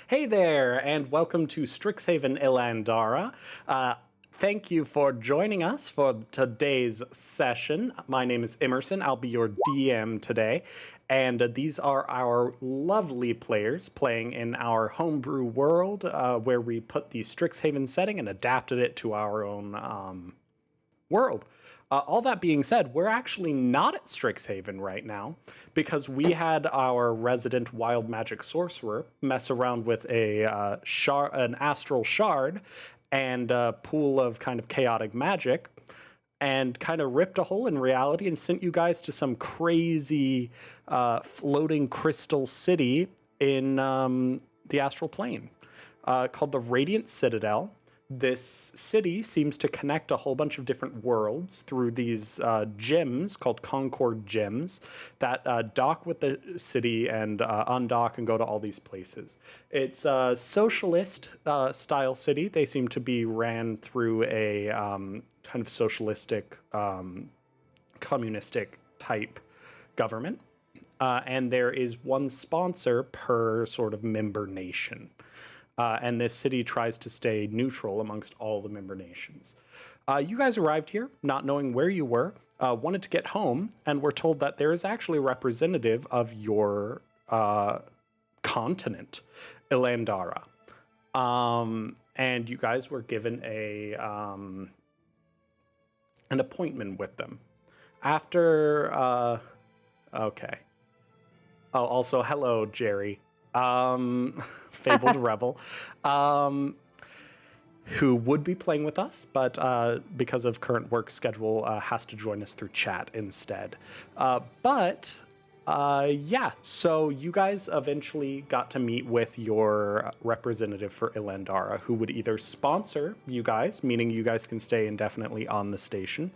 Hey there, and welcome to Strixhaven Ilandara. Thank you for joining us for today's session. My name is Emerson. I'll be your DM today. And these are our lovely players playing in our homebrew world where we put the Strixhaven setting and adapted it to our own world. All that being said, we're actually not at Strixhaven right now because we had our resident wild magic sorcerer mess around with an astral shard and a pool of kind of chaotic magic and kind of ripped a hole in reality and sent you guys to some crazy floating crystal city in the astral plane called the Radiant Citadel. This city seems to connect a whole bunch of different worlds through these gems called Concord gems that dock with the city and undock and go to all these places. It's a socialist style city. They seem to be ran through a kind of socialistic, communistic type government. And there is one sponsor per sort of member nation. And this city tries to stay neutral amongst all the member nations. You guys arrived here not knowing where you were, wanted to get home, and were told that there is actually a representative of your continent, Ilandara. And you guys were given an appointment with them. After, okay. Oh, also, hello, Jerry. Fabled Rebel, who would be playing with us, but because of current work schedule, has to join us through chat instead. Yeah, so you guys eventually got to meet with your representative for Ilandara, who would either sponsor you guys, meaning you guys can stay indefinitely on the station,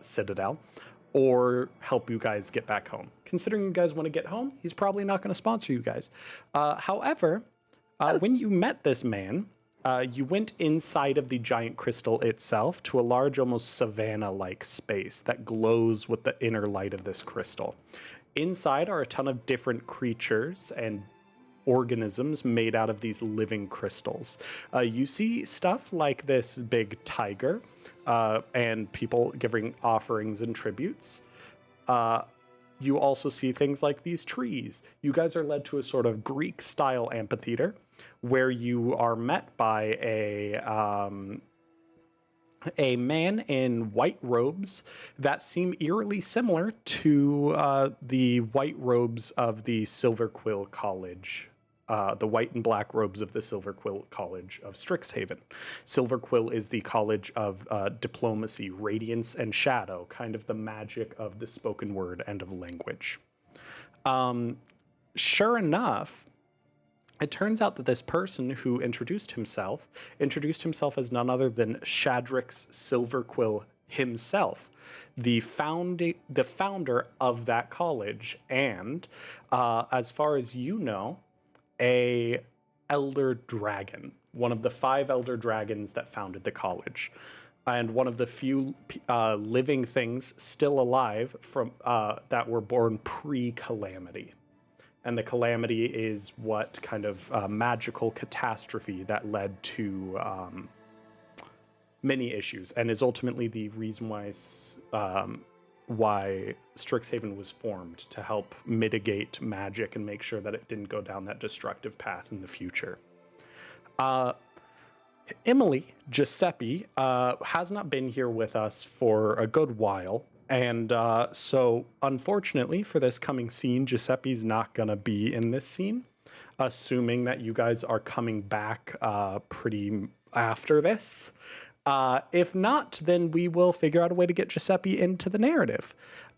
Citadel, or help you guys get back home. Considering you guys want to get home, he's probably not going to sponsor you guys. However, when you met this man, you went inside of the giant crystal itself to a large, almost savanna-like space that glows with the inner light of this crystal. Inside are a ton of different creatures and organisms made out of these living crystals. You see stuff like this big tiger, and people giving offerings and tributes. You also see things like these trees. You guys are led to a sort of Greek-style amphitheater where you are met by a man in white robes that seem eerily similar to the white robes of the Silver Quill College. The white and black robes of the Silver Quill College of Strixhaven. Silver Quill is the college of diplomacy, radiance, and shadow, kind of the magic of the spoken word and of language. Sure enough, it turns out that this person who introduced himself as none other than Shadrax Silverquill himself, the founder of that college, and as far as you know, a elder dragon, one of the 5 elder dragons that founded the college, and one of the few living things still alive from that were born pre-calamity. And the calamity is what kind of magical catastrophe that led to many issues, and is ultimately the reason why Strixhaven was formed, to help mitigate magic and make sure that it didn't go down that destructive path in the future. Emily Giuseppe has not been here with us for a good while, and so unfortunately for this coming scene, Giuseppe's not going to be in this scene, assuming that you guys are coming back pretty after this. If not, then we will figure out a way to get Giuseppe into the narrative.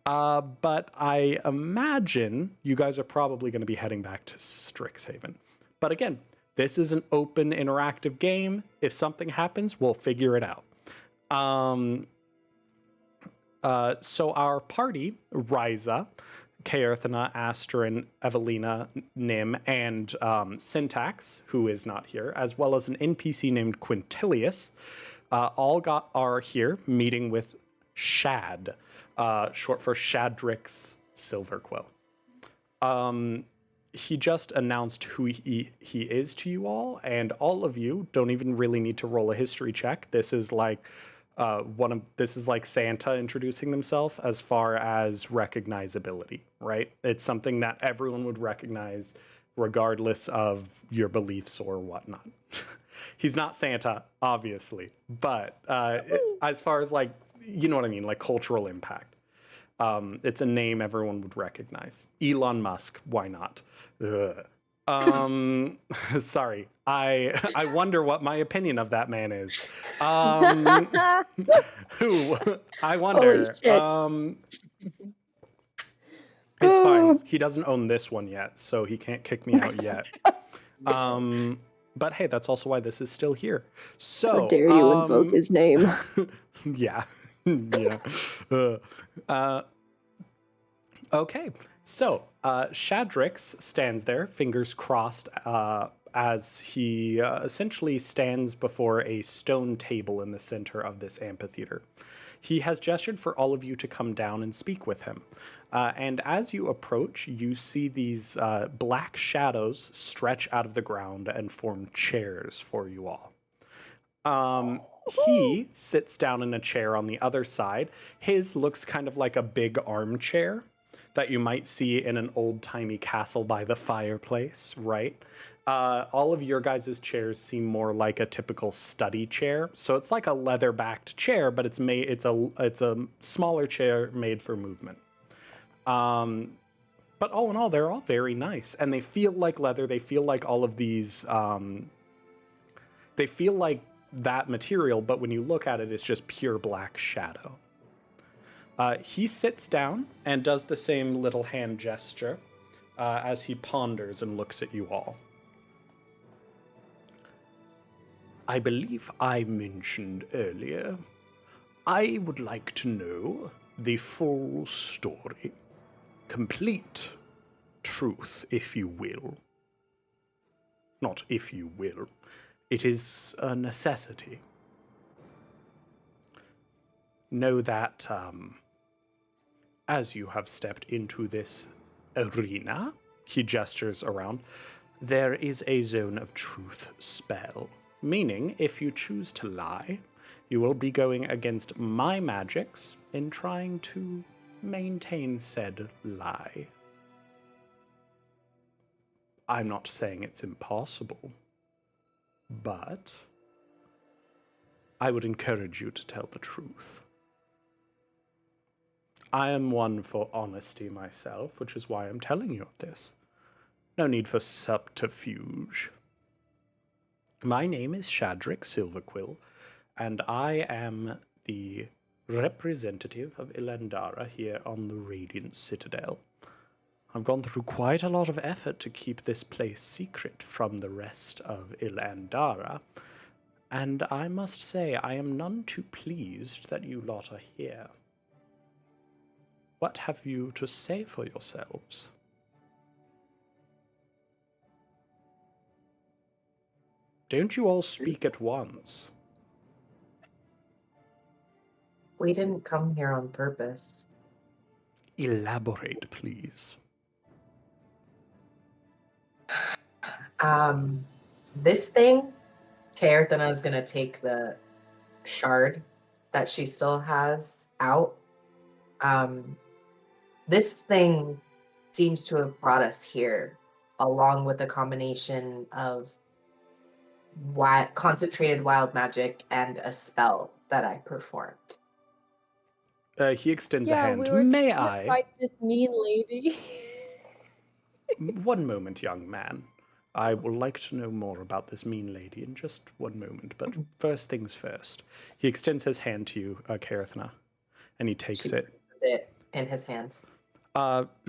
But I imagine you guys are probably going to be heading back to Strixhaven. But again, this is an open, interactive game. If something happens, we'll figure it out. So our party, Ryza, Kaerthana, Astrin, Evelina, Nim, and Syntax, who is not here, as well as an NPC named Quintilius, are here meeting with Shad, short for Shadrax Silverquill. he just announced who he is to you all, and all of you don't even really need to roll a history check. This is like this is like Santa introducing themselves as far as recognizability, right? It's something that everyone would recognize regardless of your beliefs or whatnot. He's not Santa, obviously, but as far as like, you know what I mean, like cultural impact. It's a name everyone would recognize. Elon Musk, why not? Ugh. Sorry, I wonder what my opinion of that man is. Who? I wonder. It's fine. He doesn't own this one yet, so he can't kick me out yet. But hey, that's also why this is still here. So, how dare you invoke his name? Yeah, yeah. Okay, so Shadrix stands there, fingers crossed, as he essentially stands before a stone table in the center of this amphitheater. He has gestured for all of you to come down and speak with him. And as you approach, you see these black shadows stretch out of the ground and form chairs for you all. He sits down in a chair on the other side. His looks kind of like a big armchair that you might see in an old-timey castle by the fireplace, right? All of your guys' chairs seem more like a typical study chair. So it's like a leather-backed chair, but it's a smaller chair made for movement. But all in all, they're all very nice, and they feel like leather. They feel like all of these. They feel like that material, but when you look at it, it's just pure black shadow. He sits down and does the same little hand gesture as he ponders and looks at you all. I believe I mentioned earlier, I would like to know the full story. Complete truth, if you will. Not if you will. It is a necessity. Know that, as you have stepped into this arena, he gestures around, there is a zone of truth spell. Meaning, if you choose to lie, you will be going against my magics in trying to maintain said lie. I'm not saying it's impossible, but I would encourage you to tell the truth. I am one for honesty myself, which is why I'm telling you this. No need for subterfuge. My name is Shadrick Silverquill, and I am the representative of Ilandara here on the Radiant Citadel. I've gone through quite a lot of effort to keep this place secret from the rest of Ilandara, and I must say I am none too pleased that you lot are here. What have you to say for yourselves? Don't you all speak at once? We didn't come here on purpose. Elaborate, please. This thing, Kaerthana is going to take the shard that she still has out. This thing seems to have brought us here, along with a combination of concentrated wild magic and a spell that I performed. He extends a hand. We were May trying I? to fight this mean lady. One moment, young man. I would like to know more about this mean lady in just one moment, but first things first. He extends his hand to you, Kaerthana, and he takes it. In his hand.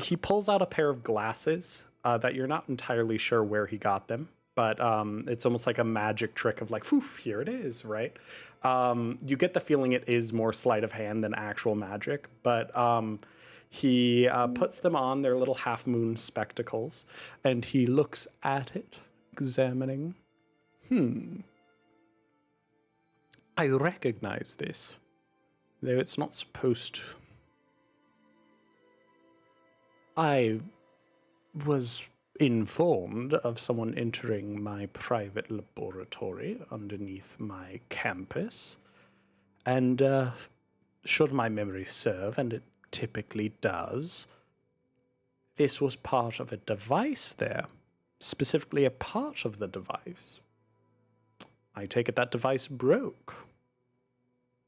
He pulls out a pair of glasses that you're not entirely sure where he got them, but it's almost like a magic trick of like, poof, here it is, right? You get the feeling it is more sleight of hand than actual magic, but he puts them on, their little half-moon spectacles, and he looks at it, examining. I recognize this, though it's not supposed to. I was informed of someone entering my private laboratory underneath my campus. And should my memory serve, and it typically does, this was part of a device there, specifically a part of the device. I take it that device broke.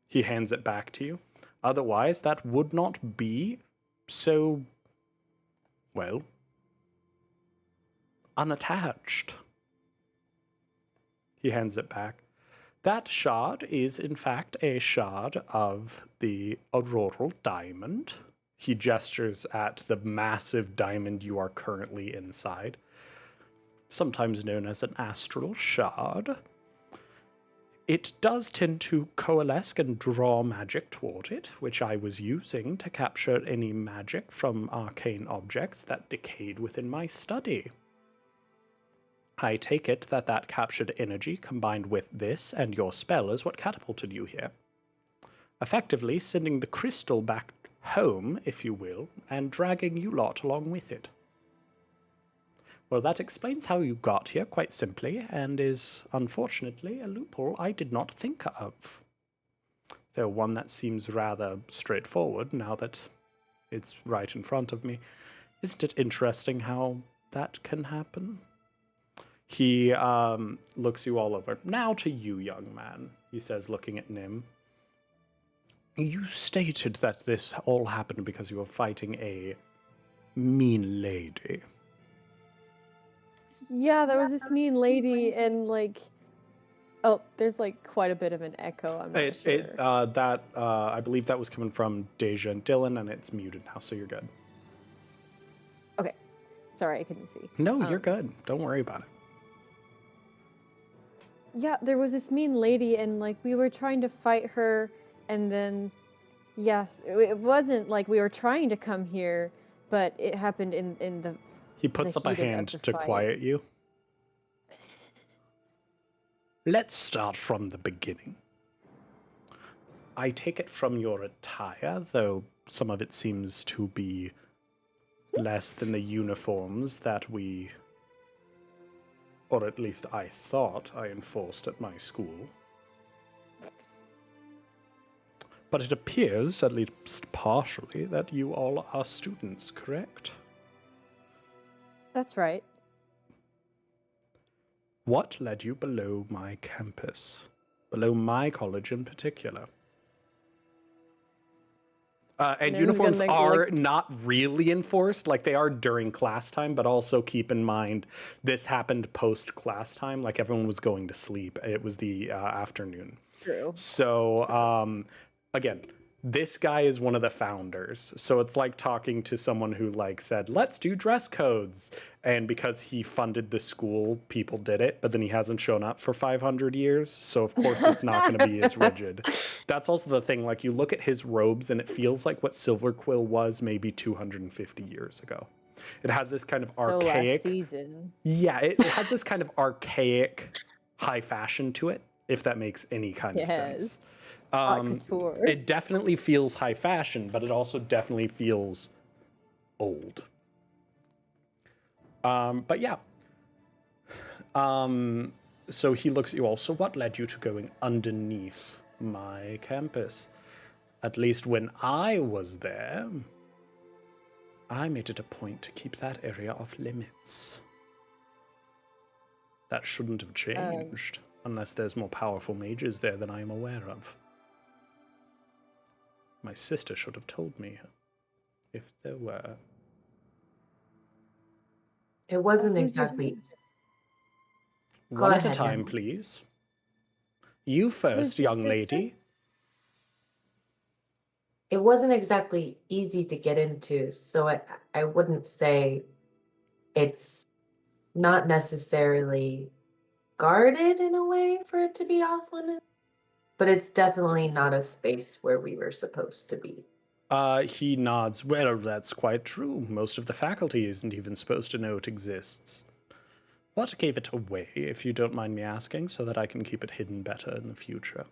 He hands it back to you. Otherwise, that would not be so, well, unattached. He hands it back. That shard is, in fact, a shard of the auroral diamond. He gestures at the massive diamond you are currently inside, sometimes known as an astral shard. It does tend to coalesce and draw magic toward it, which I was using to capture any magic from arcane objects that decayed within my study. I take it that that captured energy combined with this and your spell is what catapulted you here, effectively sending the crystal back home, if you will, and dragging you lot along with it. Well, that explains how you got here, quite simply, and is, unfortunately, a loophole I did not think of. Though one that seems rather straightforward now that it's right in front of me. Isn't it interesting how that can happen? He looks you all over. Now to you, young man, he says, looking at Nim. You stated that this all happened because you were fighting a mean lady. Yeah, there was this mean lady, and like, oh, there's like quite a bit of an echo. I'm not sure. I believe that was coming from Deja and Dylan, and it's muted now, so you're good. Okay, sorry, I couldn't see. No, you're good. Don't worry about it. Yeah, there was this mean lady, and like we were trying to fight her, and then, yes, it wasn't like we were trying to come here, but it happened in the. He puts up a hand to quiet you. Let's start from the beginning. I take it from your attire, though some of it seems to be less than the uniforms that we, or at least I thought I enforced at my school. But it appears, at least partially, that you all are students, correct? That's right. What led you below my campus? Below my college in particular? And uniforms are not really enforced, like they are during class time, but also keep in mind this happened post-class time, like everyone was going to sleep. It was the afternoon. True. So, again, this guy is one of the founders. So it's like talking to someone who like said, let's do dress codes. And because he funded the school, people did it, but then he hasn't shown up for 500 years. So of course it's not going to be as rigid. That's also the thing. Like you look at his robes and it feels like what Silverquill was maybe 250 years ago. It has this kind of archaic. Last season. Yeah, it has this kind of archaic high fashion to it, if that makes any kind of sense. It definitely feels high fashion, but it also definitely feels old. But yeah. So he looks at you all. So what led you to going underneath my campus? At least when I was there, I made it a point to keep that area off limits. That shouldn't have changed, unless there's more powerful mages there than I am aware of. My sister should have told me if there were. It wasn't exactly. One at a time, please. You first, young lady. It wasn't exactly easy to get into, so I wouldn't say it's not necessarily guarded in a way for it to be off limits, but it's definitely not a space where we were supposed to be. He nods. Well, that's quite true. Most of the faculty isn't even supposed to know it exists. What gave it away, if you don't mind me asking, so that I can keep it hidden better in the future?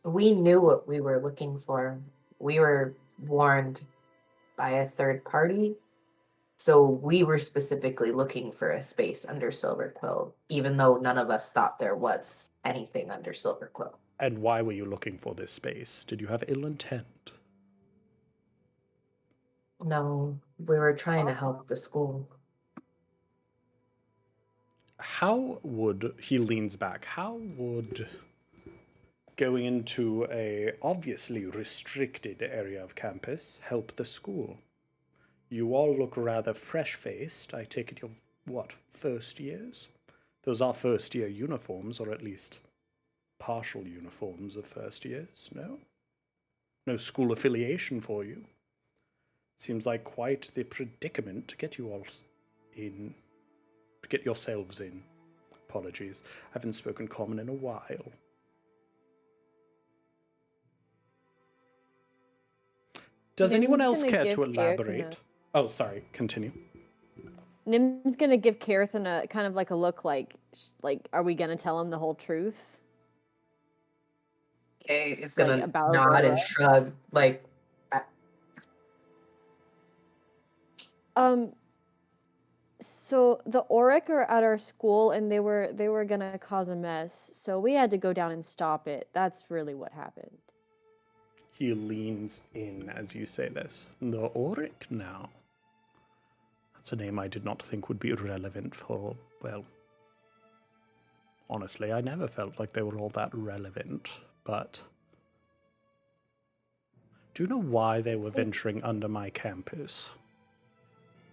We knew what we were looking for. We were warned by a third party So we were specifically looking for a space under Silver Quill, even though none of us thought there was anything under Silver Quill. And why were you looking for this space? Did you have ill intent? No, we were trying to help the school. How would, he leans back, how would going into a obviously restricted area of campus help the school? You all look rather fresh-faced. I take it you're, what, first years? Those are first-year uniforms, or at least partial uniforms of first years, no? No school affiliation for you. Seems like quite the predicament to get you all in, to get yourselves in. Apologies, I haven't spoken common in a while. Does anyone else care to elaborate? Oh, sorry, continue. Nim's gonna give Karathan a kind of like a look like, are we gonna tell him the whole truth? Okay, it's Like, gonna about nod Aurora? and shrug, like, So the Auric are at our school, and they were gonna cause a mess. So we had to go down and stop it. That's really what happened. He leans in as you say this. The Auric now. That's a name I did not think would be relevant for, well, honestly, I never felt like they were all that relevant, but do you know why they were venturing under my campus?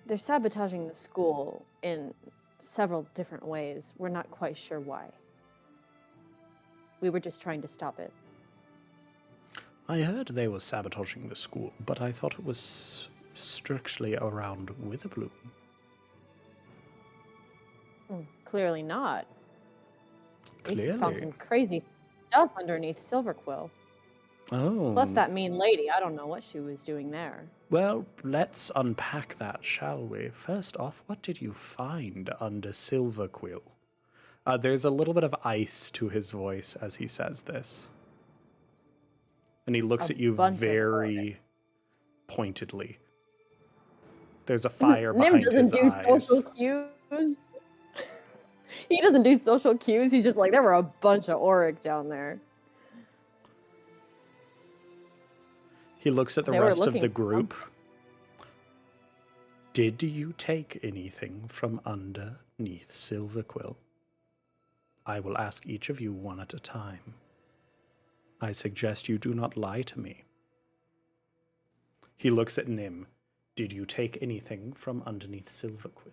They're sabotaging the school in several different ways. We're not quite sure why. We were just trying to stop it. I heard they were sabotaging the school, but I thought it was strictly around Witherbloom. Clearly not. Clearly. We found some crazy stuff underneath Silverquill. Oh. Plus that mean lady. I don't know what she was doing there. Well, let's unpack that, shall we? First off, what did you find under Silverquill? There's a little bit of ice to his voice as he says this. And he looks at you very pointedly. There's a fire behind his eyes. Nim doesn't do social cues. He doesn't do social cues. He's just like, there were a bunch of Auric down there. He looks at the rest of the group. Did you take anything from underneath Silverquill? I will ask each of you one at a time. I suggest you do not lie to me. He looks at Nim. Did you take anything from underneath Silverquill?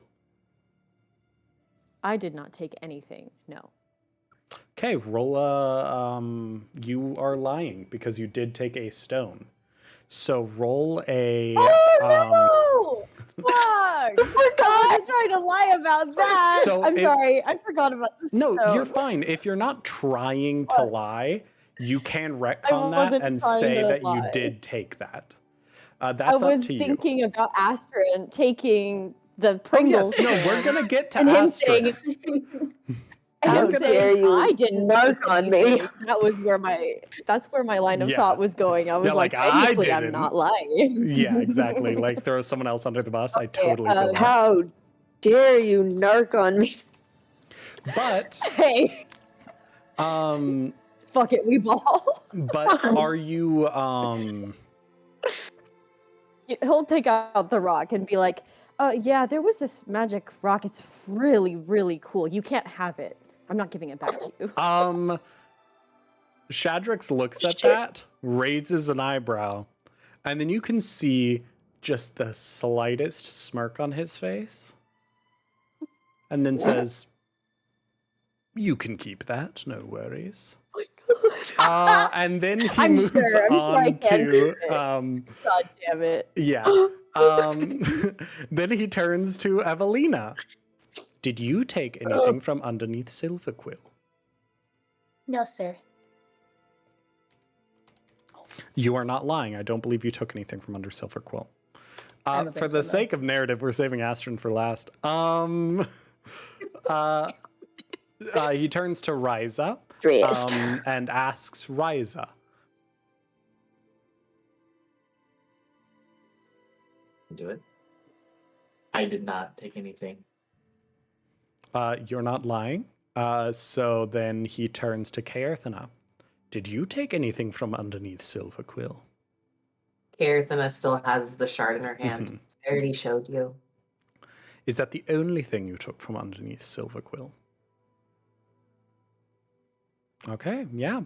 I did not take anything, no. Okay, roll a, you are lying because you did take a stone. So roll a... Oh, no! Fuck! I forgot! Trying to lie about that! So I'm sorry, I forgot about this. No, you're fine. If you're not trying to lie, you can retcon that and say that you did take that. That's up to you. I was thinking about Astrid taking the Pringles. Oh, yes. No, we're going to get to and Astrid. Him saying... How dare you I didn't narc on me. That's where my line of thought was going. I was like, technically, I'm not lying. Yeah, exactly. Like, throw someone else under the bus. I totally feel that. How dare you narc on me? But... Hey. Fuck it, we ball. But are you, He'll take out the rock and be like, yeah, there was this magic rock. It's really, really cool. You can't have it. I'm not giving it back to you. Shadrax looks at that, raises an eyebrow, and then you can see just the slightest smirk on his face. And then says, you can keep that, no worries. And then he moves on to... God damn it. Yeah. Then he turns to Evelina. Did you take anything from underneath Silverquill? No, sir. You are not lying. I don't believe you took anything from under Silverquill. For the sake of narrative, we're saving Astrid for last. He turns to Ryza and asks Ryza. Do it. I did not take anything. You're not lying. So then he turns to Caerthana. Did you take anything from underneath Silver Quill? Caerthana still has the shard in her hand. Mhm. I already showed you. Is that the only thing you took from underneath Silver Quill? Okay, yeah.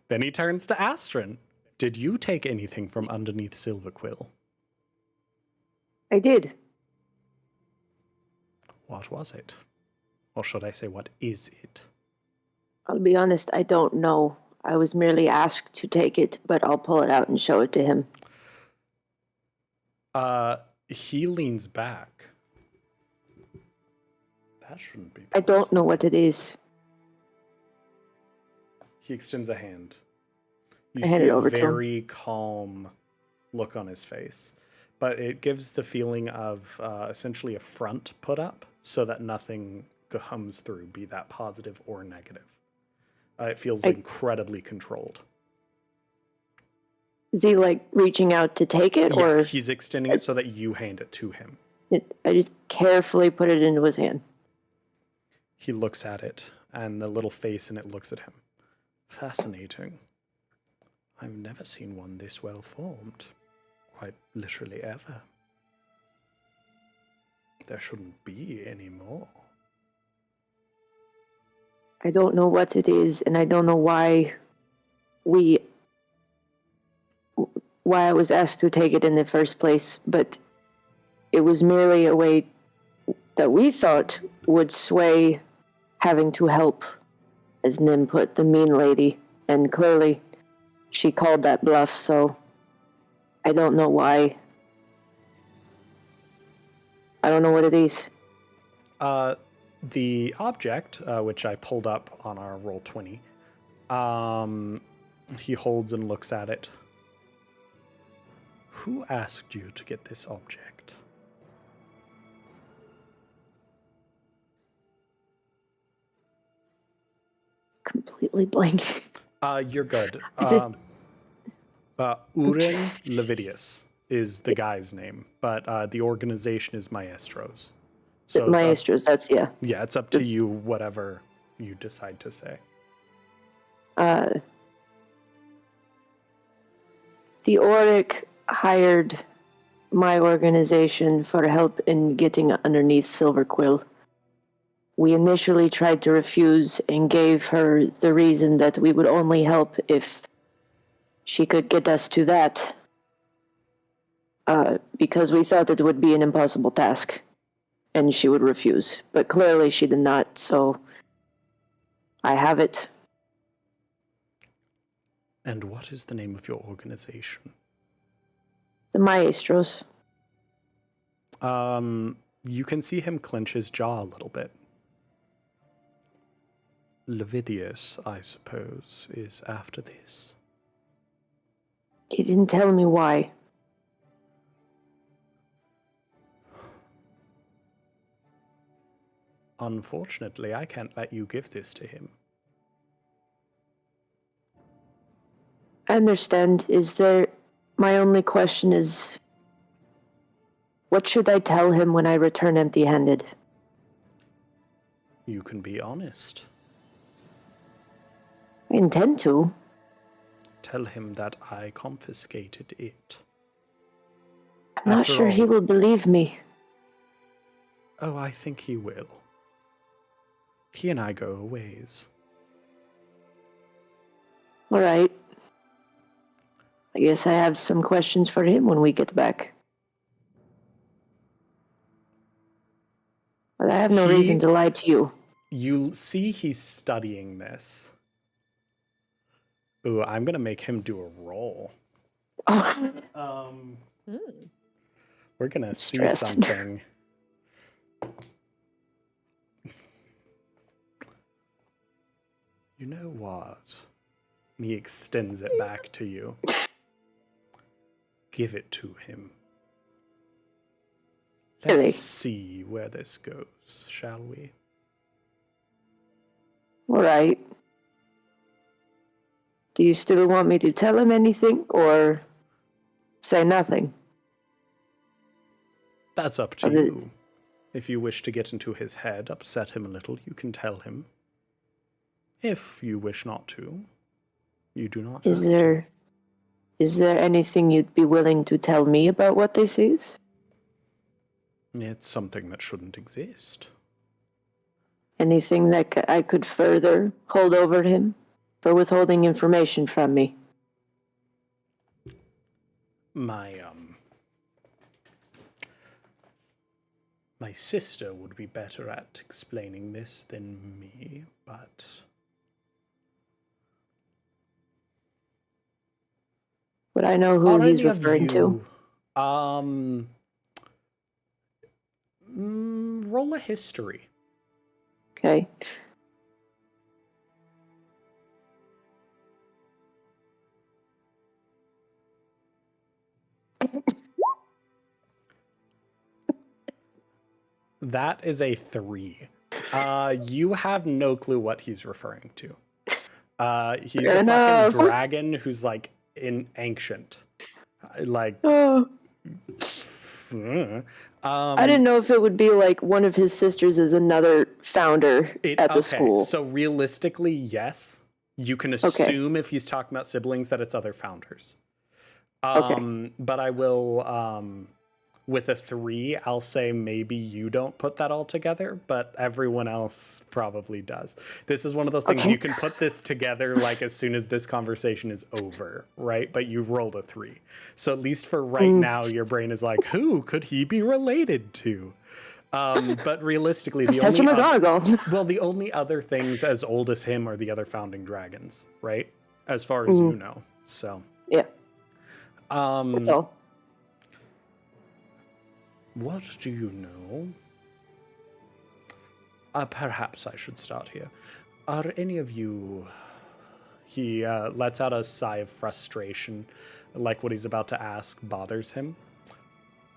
Then he turns to Astrid. Did you take anything from underneath Silver Quill? I did. What was it? Or should I say, what is it? I'll be honest, I don't know. I was merely asked to take it, but I'll pull it out and show it to him. He leans back. That shouldn't be I don't possible. know what it is. He extends a hand. You I hand see it a over to him. very calm look on his face, but it gives the feeling of essentially a front put up so that nothing comes through, be that positive or negative. It feels incredibly controlled. Is he like reaching out to take it, Yeah, or he's extending it so that you hand it to him. I just carefully put it into his hand? He looks at it, and the little face in it looks at him. Fascinating. I've never seen one this well formed. Quite literally ever. There shouldn't be any more. I don't know what it is, and I don't know why I was asked to take it in the first place, but it was merely a way that we thought would sway having to help, as Nim put, the mean lady, and clearly she called that bluff, so I don't know why. I don't know what it is. The object, which I pulled up on our Roll20, he holds and looks at it. Who asked you to get this object? Completely blank. You're good. Is it- Uren Levidius is the guy's name, but the organization is Maestros. So Maestros, that's, yeah. Yeah, it's up to you, whatever you decide to say. The Auric hired my organization for help in getting underneath Silver Quill. We initially tried to refuse and gave her the reason that we would only help if she could get us to that, because we thought it would be an impossible task, and she would refuse. But clearly she did not, so I have it. And what is the name of your organization? The Maestros. You can see him clench his jaw a little bit. Levidius, I suppose, is after this. He didn't tell me why. Unfortunately, I can't let you give this to him. I understand. My only question is, what should I tell him when I return empty-handed? You can be honest. I intend to. Tell him that I confiscated it. I'm not After sure he all- will believe me. Oh, I think he will. He and I go a ways. All right. I guess I have some questions for him when we get back. But I have no reason to lie to you. You see he's studying this. Ooh, I'm gonna make him do a roll. Oh, We're gonna see Stressed. something. You know what? And he extends it back to you. Give it to him. Let's Really? see where this goes, shall we? all right. Do you still want me to tell him anything or say nothing? That's up to Are the- you. If you wish to get into his head, upset him a little, you can tell him. If you wish not to, you do not have to. Is there anything you'd be willing to tell me about what they sees? It's something that shouldn't exist. Anything that I could further hold over him for withholding information from me? My sister would be better at explaining this than me, but... Would I know who he's referring to? Roll a history. Okay. That is a 3. You have no clue what he's referring to. He's a fucking dragon who's like ancient. Like, I didn't know if it would be like one of his sisters is another founder at the school. So realistically, yes. You can assume if he's talking about siblings that it's other founders. But I will, with a 3, I'll say maybe you don't put that all together, but everyone else probably does. This is one of those things you can put this together like as soon as this conversation is over, right? But you've rolled a 3. So at least for right now, your brain is like, who could he be related to? But realistically, the only other things as old as him are the other founding dragons, right? As far as you know. So yeah. That's all. What do you know? Perhaps I should start here. Are any of you... He lets out a sigh of frustration, like what he's about to ask bothers him.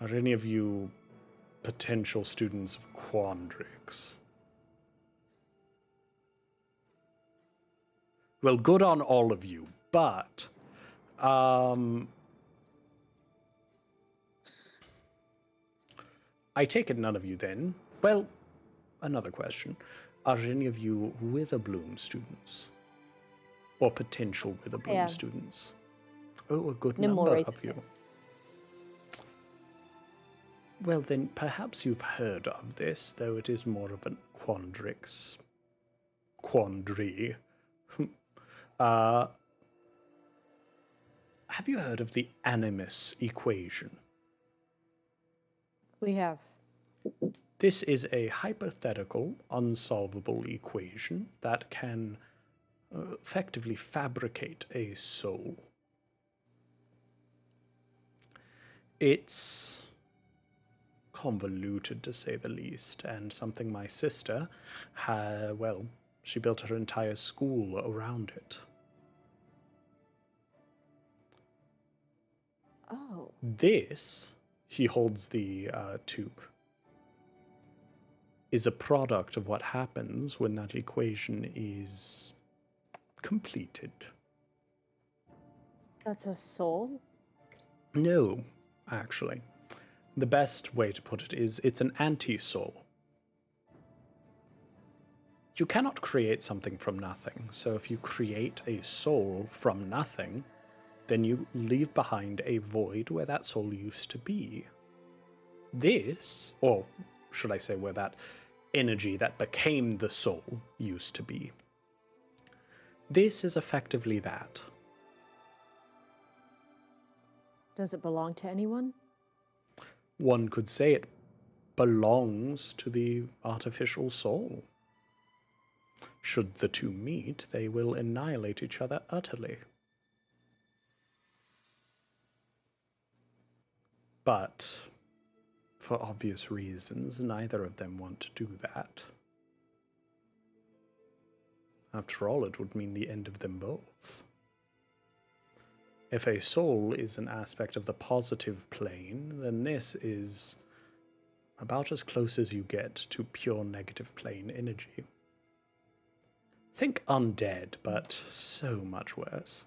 Are any of you potential students of Quandrix? Well, good on all of you, but... I take it none of you then. Well, another question. Are any of you Witherbloom students? Or potential Witherbloom students? Oh, a good number of you. Well, then perhaps you've heard of this, though it is more of a Quandrix quandary. Have you heard of the animus equation? We have. This is a hypothetical, unsolvable equation that can effectively fabricate a soul. It's convoluted, to say the least, and something my sister she built her entire school around it. Oh. This, he holds the tube, is a product of what happens when that equation is completed. That's a soul? No, actually. The best way to put it is it's an anti-soul. You cannot create something from nothing, so if you create a soul from nothing, then you leave behind a void where that soul used to be. This, or should I say where that energy that became the soul used to be. This is effectively that. Does it belong to anyone? One could say it belongs to the artificial soul. Should the two meet, they will annihilate each other utterly. But, for obvious reasons, neither of them want to do that. After all, it would mean the end of them both. If a soul is an aspect of the positive plane, then this is about as close as you get to pure negative plane energy. Think undead, but so much worse.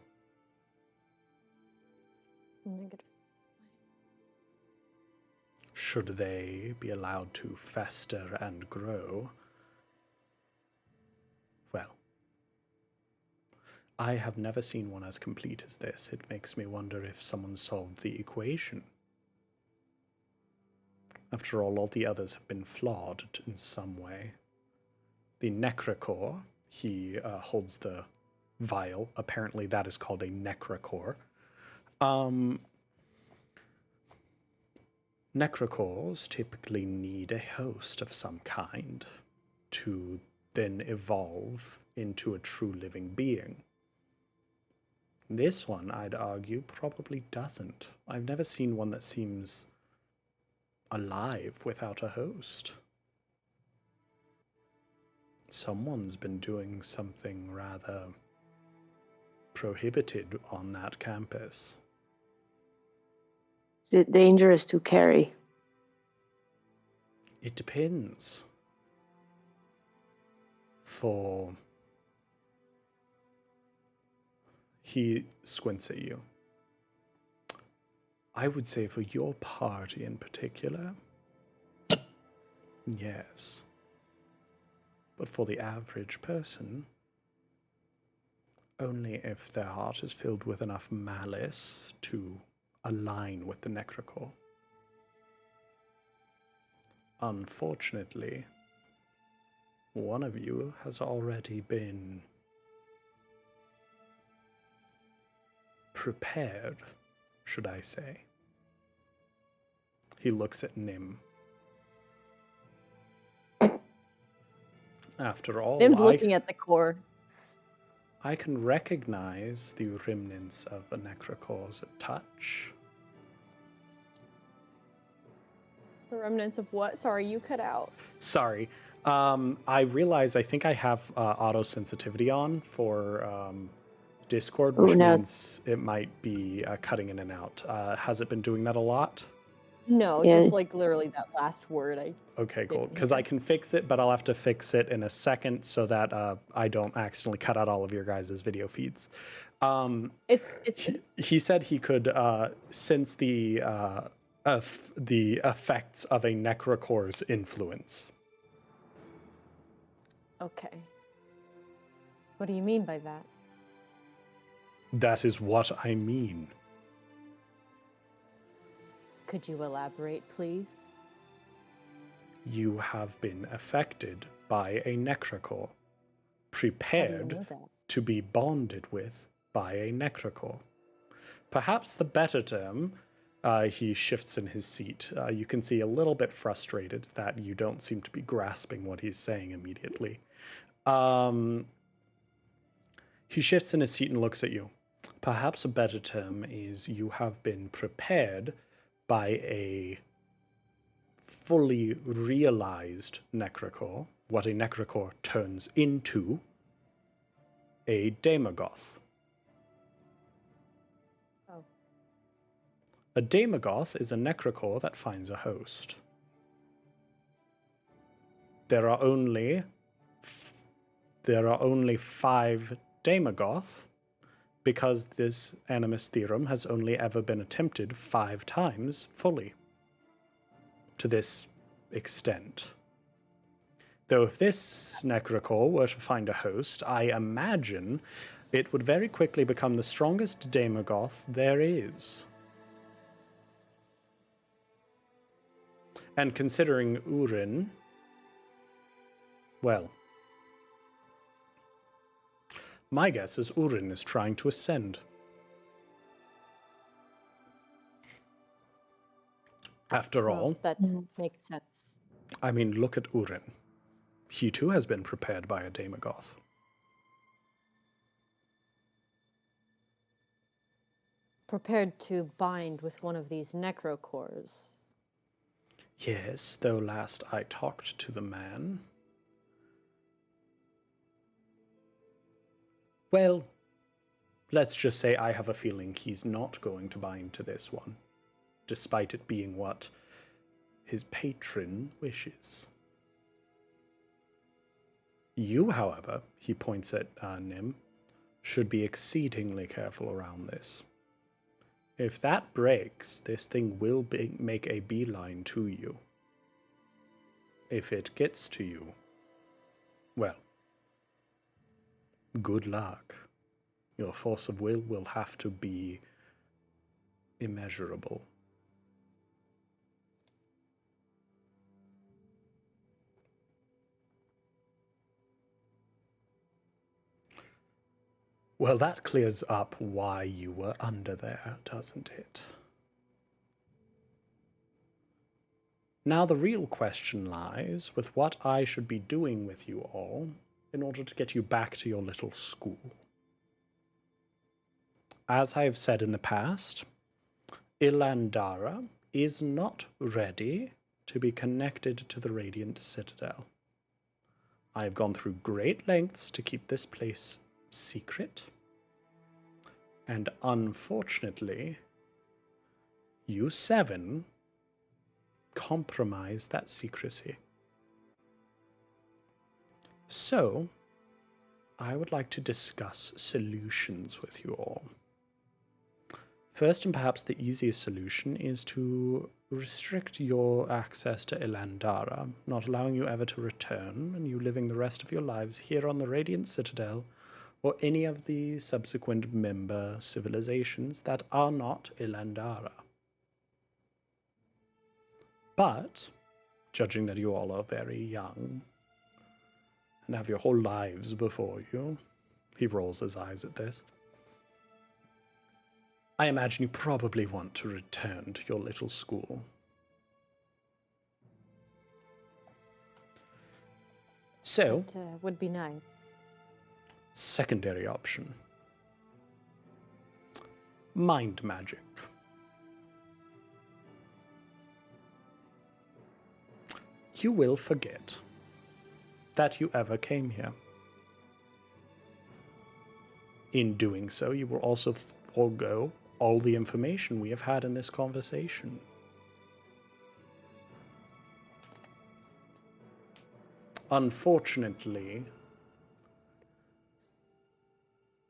Negative. should they be allowed to fester and grow, well, I have never seen one as complete as this. It makes me wonder if someone solved the equation. After all the others have been flawed in some way. The Necrocore, he holds the vial. Apparently that is called a Necrocore. Necrocores typically need a host of some kind to then evolve into a true living being. This one, I'd argue, probably doesn't. I've never seen one that seems alive without a host. Someone's been doing something rather prohibited on that campus. Is it dangerous to carry? It depends. He squints at you. I would say for your party in particular, yes. But for the average person, only if their heart is filled with enough malice to align with the Necrocore. Unfortunately, one of you has already been prepared, should I say. He looks at Nim. After all, Nim's looking at the core. I can recognize the remnants of a Necrocore's touch. The remnants of what? Sorry, you cut out. Sorry. I realize I think I have auto sensitivity on for Discord, which means it might be cutting in and out. Has it been doing that a lot? No, Yeah. just like literally that last word. Okay, cool. didn't Because hear. I can fix it, but I'll have to fix it in a second so that I don't accidentally cut out all of your guys' video feeds. It's He said he could sense the effects of a Necrocore's influence. okay. What do you mean by that? That is what I mean. Could you elaborate, please? You have been affected by a Necrocore, How do prepared you know that? to be bonded with by a Necrocore. Perhaps the better term, he shifts in his seat. You can see a little bit frustrated that you don't seem to be grasping what he's saying immediately. He shifts in his seat and looks at you. Perhaps a better term is you have been prepared by a fully realized Necrocore, what a Necrocore turns into, a Demagoth. Oh. A Demagoth is a Necrocore that finds a host. There are only 5 Demagoth because this Animus Theorem has only ever been attempted 5 times fully. To this extent. Though if this Necrocore were to find a host, I imagine it would very quickly become the strongest Demagoth there is. And considering Urin, well, my guess is Urin is trying to ascend. After all, That makes sense. I mean, look at Urin. He too has been prepared by a Demagoth. Prepared to bind with one of these necrocores. Yes, though last I talked to the man. Well, let's just say I have a feeling he's not going to bind to this one, despite it being what his patron wishes. You, however, he points at Nim, should be exceedingly careful around this. If that breaks, this thing will make a beeline to you. If it gets to you, well, good luck. Your force of will have to be immeasurable. Well, that clears up why you were under there, doesn't it? Now the real question lies with what I should be doing with you all in order to get you back to your little school. As I have said in the past, Ilandara is not ready to be connected to the Radiant Citadel. I have gone through great lengths to keep this place secret, and unfortunately, you seven compromised that secrecy. So, I would like to discuss solutions with you all. First, and perhaps the easiest solution, is to restrict your access to Ilandara, not allowing you ever to return, and you living the rest of your lives here on the Radiant Citadel, or any of the subsequent member civilizations that are not Ilandara. But, judging that you all are very young, and have your whole lives before you, he rolls his eyes at this, I imagine you probably want to return to your little school. So, That would be nice. secondary option. Mind magic. You will forget that you ever came here. In doing so, you will also forego all the information we have had in this conversation. Unfortunately,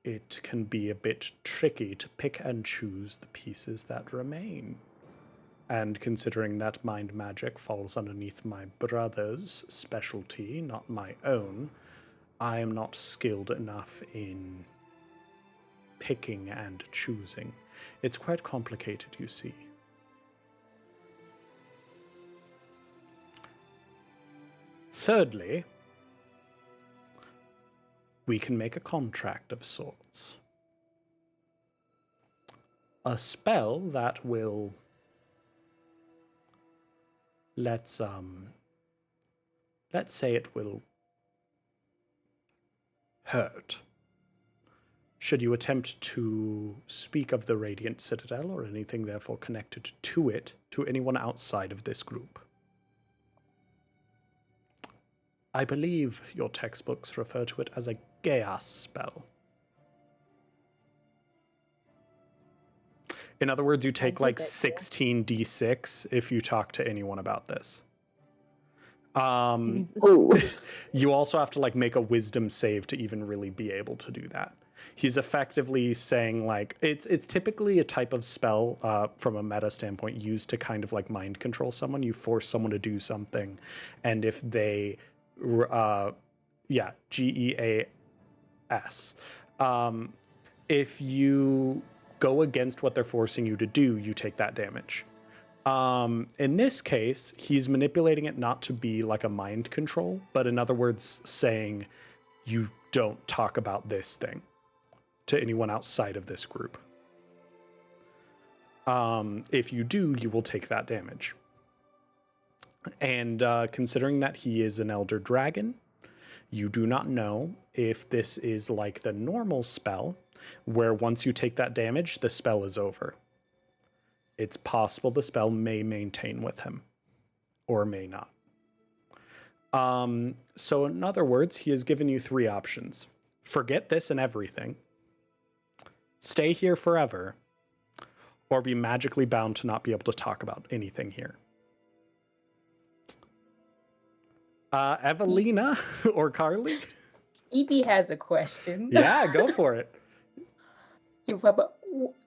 it can be a bit tricky to pick and choose the pieces that remain. And considering that mind magic falls underneath my brother's specialty, not my own, I am not skilled enough in picking and choosing. It's quite complicated, you see. Thirdly, we can make a contract of sorts. A spell that will, let's say it will hurt. Should you attempt to speak of the Radiant Citadel or anything therefore connected to it to anyone outside of this group. I believe your textbooks refer to it as a Geas spell. In other words, you take like 16d6 if you talk to anyone about this. You also have to like make a wisdom save to even really be able to do that. He's effectively saying like it's typically a type of spell from a meta standpoint used to kind of like mind control someone. You force someone to do something, and if they GEAS, if you go against what they're forcing you to do, you take that damage. In this case, he's manipulating it not to be like a mind control, but in other words, saying you don't talk about this thing to anyone outside of this group. If you do, you will take that damage. And considering that he is an elder dragon, you do not know if this is like the normal spell, where once you take that damage, the spell is over. It's possible the spell may maintain with him, or may not. So in other words, he has given you 3 options. Forget this and everything. Stay here forever, or be magically bound to not be able to talk about anything here. Evelina or Carly? Evie has a question. Yeah, go for it.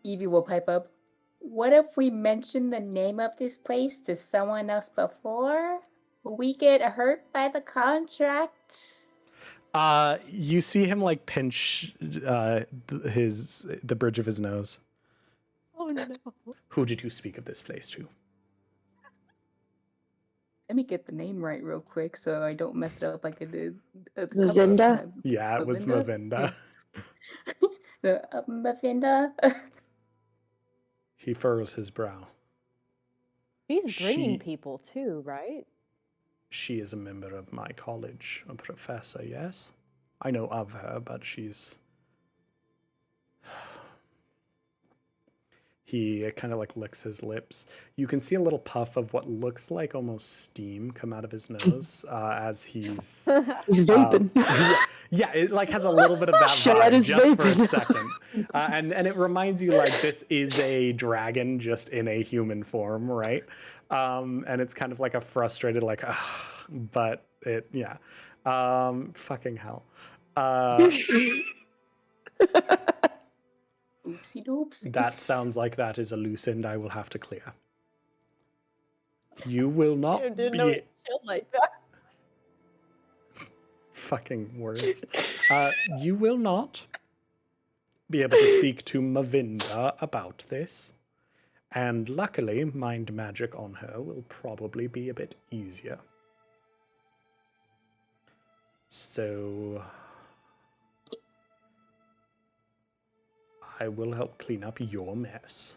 Evie will pipe up. What if we mention the name of this place to someone else before? Will we get hurt by the contract? You see him like pinch the bridge of his nose. Oh no. Who did you speak of this place to? Let me get the name right real quick so I don't mess it up like I did a couple of Mavinda? times. Yeah, it was Mavinda. Mavinda? He furrows his brow. He's bringing She- people too, right? She is a member of my college, a professor, yes? I know of her, but she's... He kind of like licks his lips. You can see a little puff of what looks like almost steam come out of his nose as he's... He's vaping. Yeah, it like has a little bit of that Shut vibe his just for a vaping. second. And it reminds you like this is a dragon just in a human form, right? And it's kind of like a frustrated like, but it, yeah. Fucking hell. Oopsie doopsie. That sounds like that is a loose end I will have to clear. You will not Didn't know be... it's chill like that. Fucking worst. You will not be able to speak to Mavinda about this. And luckily, mind magic on her will probably be a bit easier. So... I will help clean up your mess.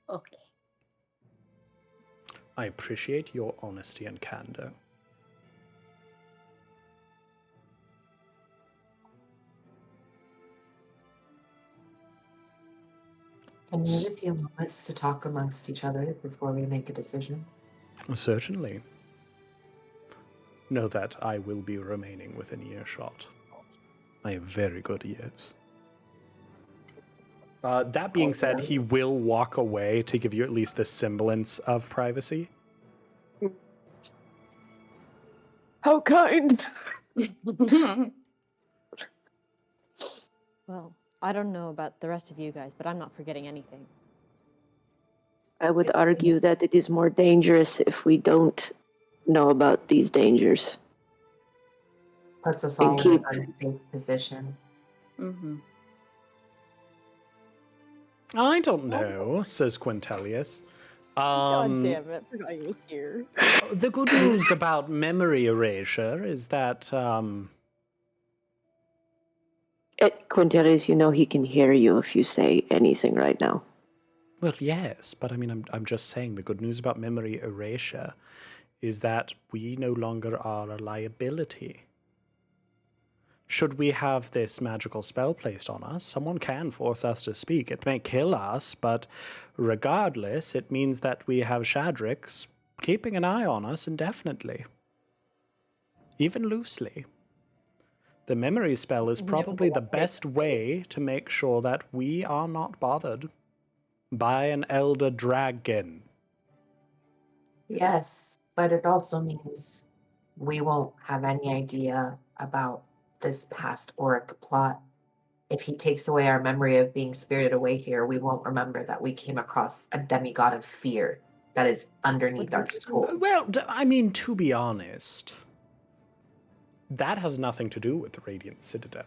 Okay. I appreciate your honesty and candor. Can we have a few moments to talk amongst each other before we make a decision? Certainly. Know that I will be remaining within earshot. I have very good ears. That being said, he will walk away to give you at least the semblance of privacy. How kind. Well, I don't know about the rest of you guys, but I'm not forgetting anything. I would It's argue nice. that it is more dangerous if we don't know about these dangers. Puts us And all in keep- an unsafe position. Mm-hmm. I don't know, says Quintilius. God damn it, forgot he was here. The good news about memory erasure is that At Quintilius, you know he can hear you if you say anything right now. well, yes, but I mean, I'm just saying the good news about memory erasure is that we no longer are a liability. Should we have this magical spell placed on us, someone can force us to speak. It may kill us, but regardless, it means that we have Shadrix keeping an eye on us indefinitely. Even loosely. The memory spell is probably the best way to make sure that we are not bothered by an elder dragon. Yes, but it also means we won't have any idea about this past Auric plot. If he takes away our memory of being spirited away here, we won't remember that we came across a demigod of fear that is underneath our skull. Well, I mean, to be honest, that has nothing to do with the Radiant Citadel.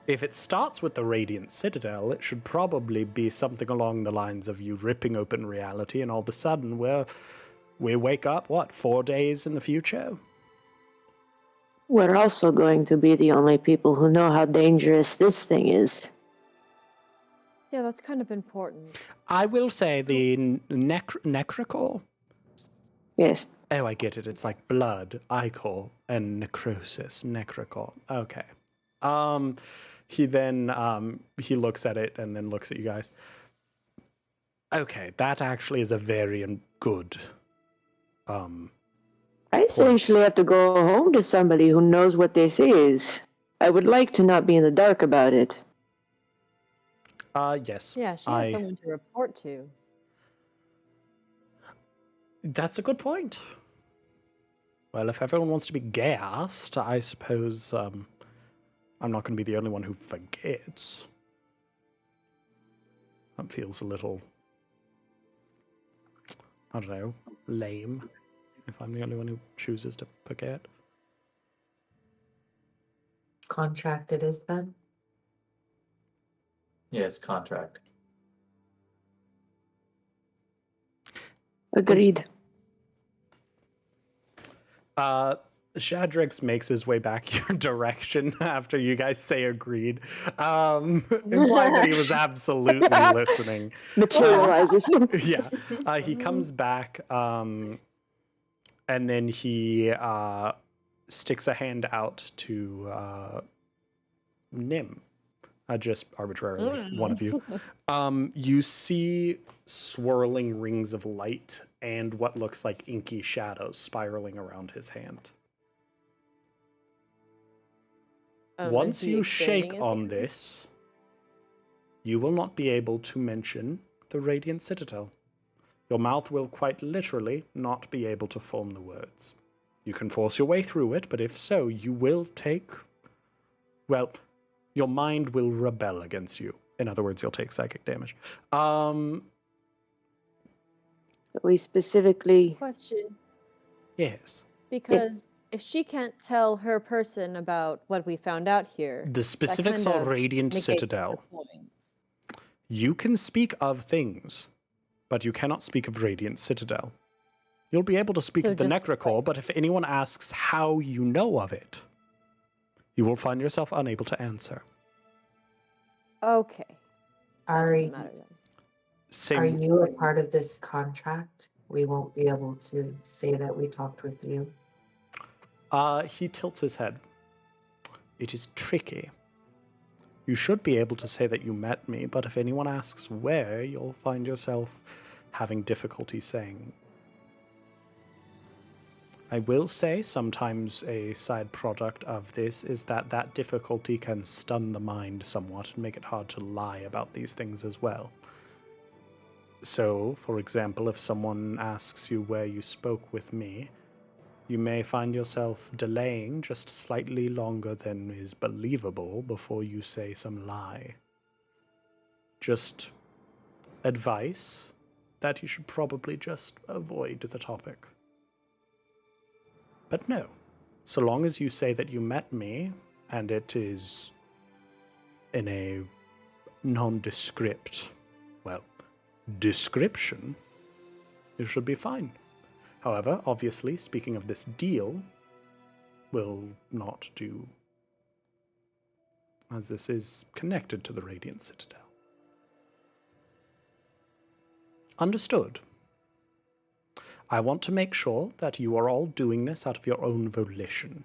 If it starts with the Radiant Citadel, it should probably be something along the lines of you ripping open reality and all of a sudden we wake up, 4 days in the future? We're also going to be the only people who know how dangerous this thing is. Yeah, that's kind of important. I will say the necrocal. Yes. Oh, I get it. It's like blood, ichor, and necrosis. Necrocal. Okay. He then he looks at it and then looks at you guys. Okay, that actually is a very good I essentially have to go home to somebody who knows what this is. I would like to not be in the dark about it. yes. Yeah, she has someone to report to. That's a good point. Well, if everyone wants to be gassed, I suppose I'm not going to be the only one who forgets. That feels a little, I don't know, lame, if I'm the only one who chooses to forget. Contract it is then. Yes, contract. Agreed. Shadrax makes his way back your direction after you guys say agreed, implying that he was absolutely listening. Materializes. Yeah, he comes back, and then he sticks a hand out to Nim, just arbitrarily, one of you. You see swirling rings of light and what looks like inky shadows spiraling around his hand. Once Is he you expanding shake his on hand? this, you will not be able to mention the Radiant Citadel. Your mouth will quite literally not be able to form the words. You can force your way through it, but if so, you will take... Well, your mind will rebel against you. In other words, you'll take psychic damage. So we specifically... Question. Yes. Because if she can't tell her person about what we found out here, The specifics kind on of Radiant negates her Citadel. point. You can speak of things, but you cannot speak of Radiant Citadel. You'll be able to speak So of the just, Necrocore, like- but if anyone asks how you know of it, you will find yourself unable to answer. Okay. That Are doesn't matter then. are Same. you a part of this contract? We won't be able to say that we talked with you. He tilts his head. It is tricky. You should be able to say that you met me, but if anyone asks where, you'll find yourself having difficulty saying. I will say sometimes a side product of this is that difficulty can stun the mind somewhat and make it hard to lie about these things as well. So, for example, if someone asks you where you spoke with me, you may find yourself delaying just slightly longer than is believable before you say some lie. Just advice that you should probably just avoid the topic. But no, so long as you say that you met me, and it is in a nondescript, well, description, you should be fine. However, obviously, speaking of this deal, will not do, as this is connected to the Radiant Citadel. Understood. I want to make sure that you are all doing this out of your own volition.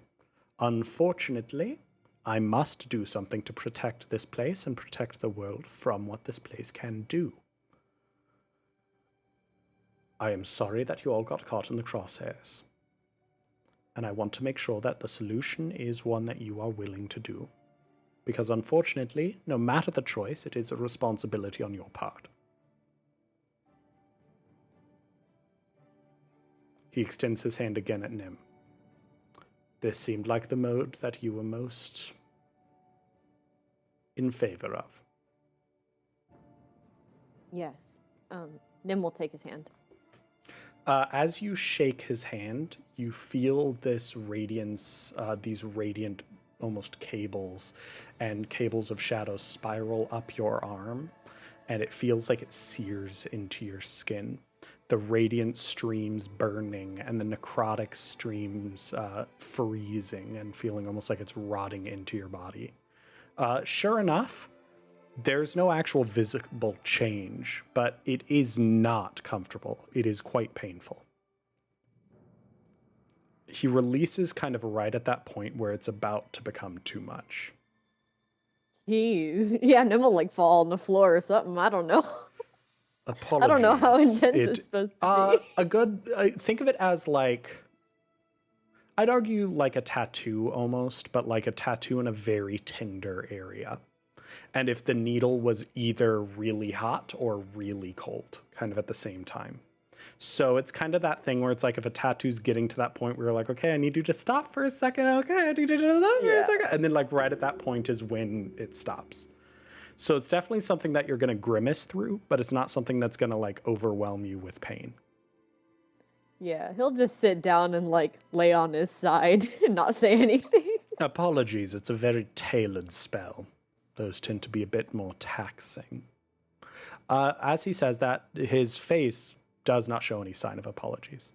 Unfortunately, I must do something to protect this place and protect the world from what this place can do. I am sorry that you all got caught in the crosshairs. And I want to make sure that the solution is one that you are willing to do. Because unfortunately, no matter the choice, it is a responsibility on your part. He extends his hand again at Nim. This seemed like the mode that you were most in favor of. Yes. Nim will take his hand. As you shake his hand, you feel this radiance, these radiant almost cables and cables of shadow spiral up your arm, and it feels like it sears into your skin. The radiant streams burning and the necrotic streams freezing and feeling almost like it's rotting into your body. Sure enough, there's no actual visible change, but it is not comfortable. It is quite painful. He releases kind of right at that point where it's about to become too much. Jeez. Yeah, Nim will like fall on the floor or something. I don't know. Apologies. I don't know how intense it's supposed to be. Think of it as like, I'd argue like a tattoo almost, but like a tattoo in a very tender area. And if the needle was either really hot or really cold, kind of at the same time. So it's kind of that thing where it's like if a tattoo's getting to that point where you're like, okay, I need you to stop for a second. Okay, I need you to stop for a second. And then like right at that point is when it stops. So it's definitely something that you're going to grimace through, but it's not something that's going to like overwhelm you with pain. Yeah, he'll just sit down and like lay on his side and not say anything. Apologies, it's a very tailored spell. Those tend to be a bit more taxing. As he says that, his face does not show any sign of apologies.